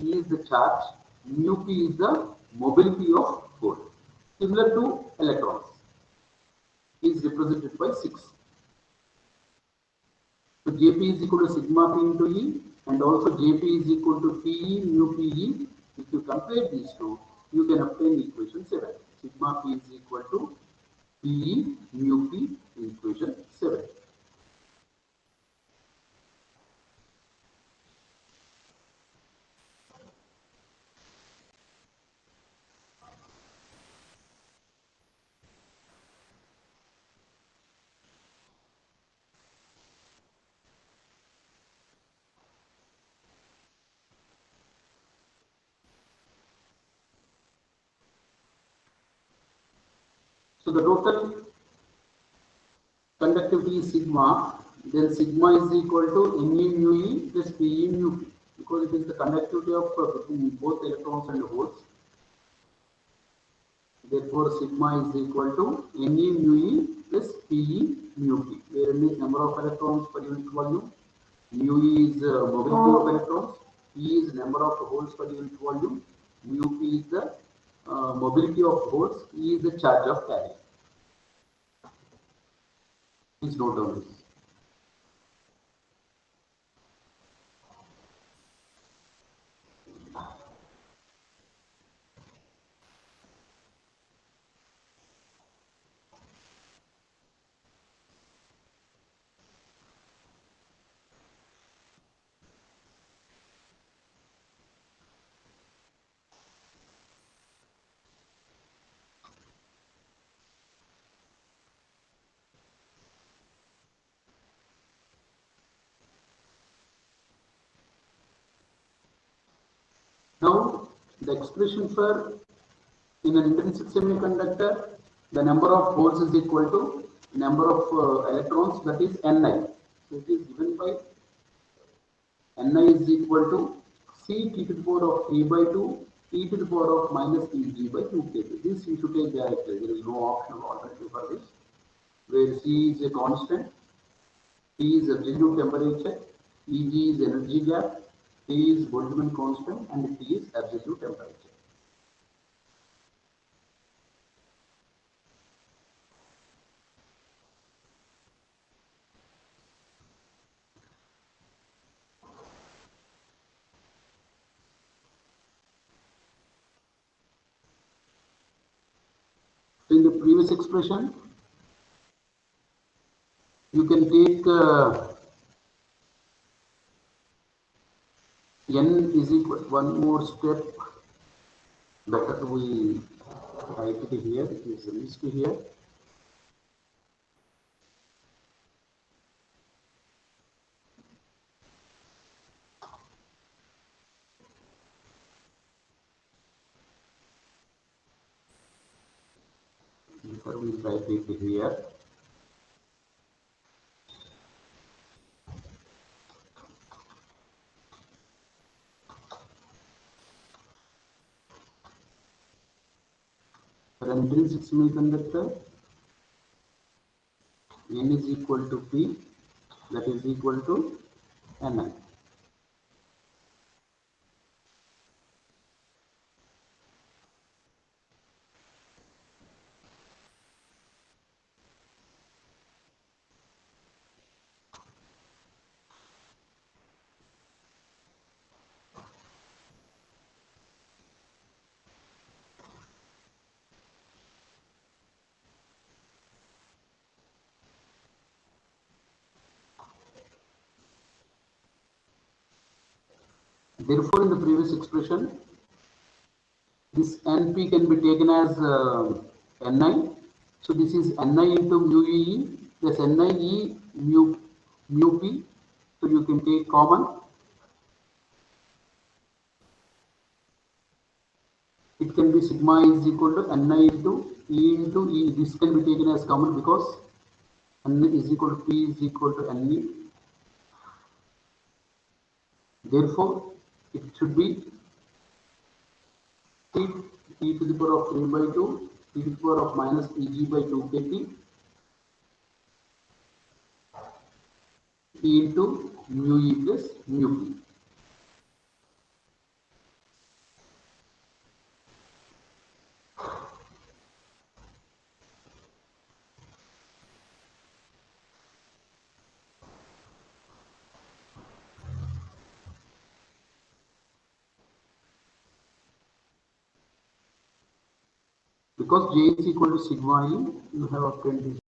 E is the charge, mu P is the mobility of hole. Similar to electrons, is represented by 6. So Jp is equal to sigma P into E, and also Jp is equal to Pe mu Pe. If you compare these two, you can obtain equation 7. Sigma P is equal to Pe mu P, equation 7. So the total conductivity is sigma, then sigma is equal to Ne mu E plus Pe mu P, because it is the conductivity of between both electrons and holes. Therefore, sigma is equal to Ne mu E plus Pe mu P, where N is number of electrons per unit volume, mu E is mobility of electrons, P is number of holes per unit volume, mu P is the mobility of holes, E is the charge of carrier. Please note down this. Now, the expression for in an intrinsic semiconductor, the number of holes is equal to number of electrons, that is Ni. So it is given by Ni is equal to C t to the power of 3 by 2 e to the power of minus Eg by 2 kT. This you should take directly. There is no optional alternative for this, where C is a constant, T is absolute temperature, Eg is energy gap, T is Boltzmann constant, and T is absolute temperature. So in the previous expression, you can take N is equal one more step. Better we write it here. It is missed here. Better we write it here. For an intrinsic semiconductor, N is equal to P, that is equal to Ni. Therefore, in the previous expression, this Np can be taken as Ni. So this is Ni into mu E plus Ni E mu P. So you can take common. It can be sigma is equal to Ni into E. This can be taken as common because N is equal to P is equal to Ne. Therefore, it should be T to the power of 3 by 2, T to the power of minus Eg by 2 kT, E into mu E plus mu P. Because J is equal to sigma E, you have obtained this.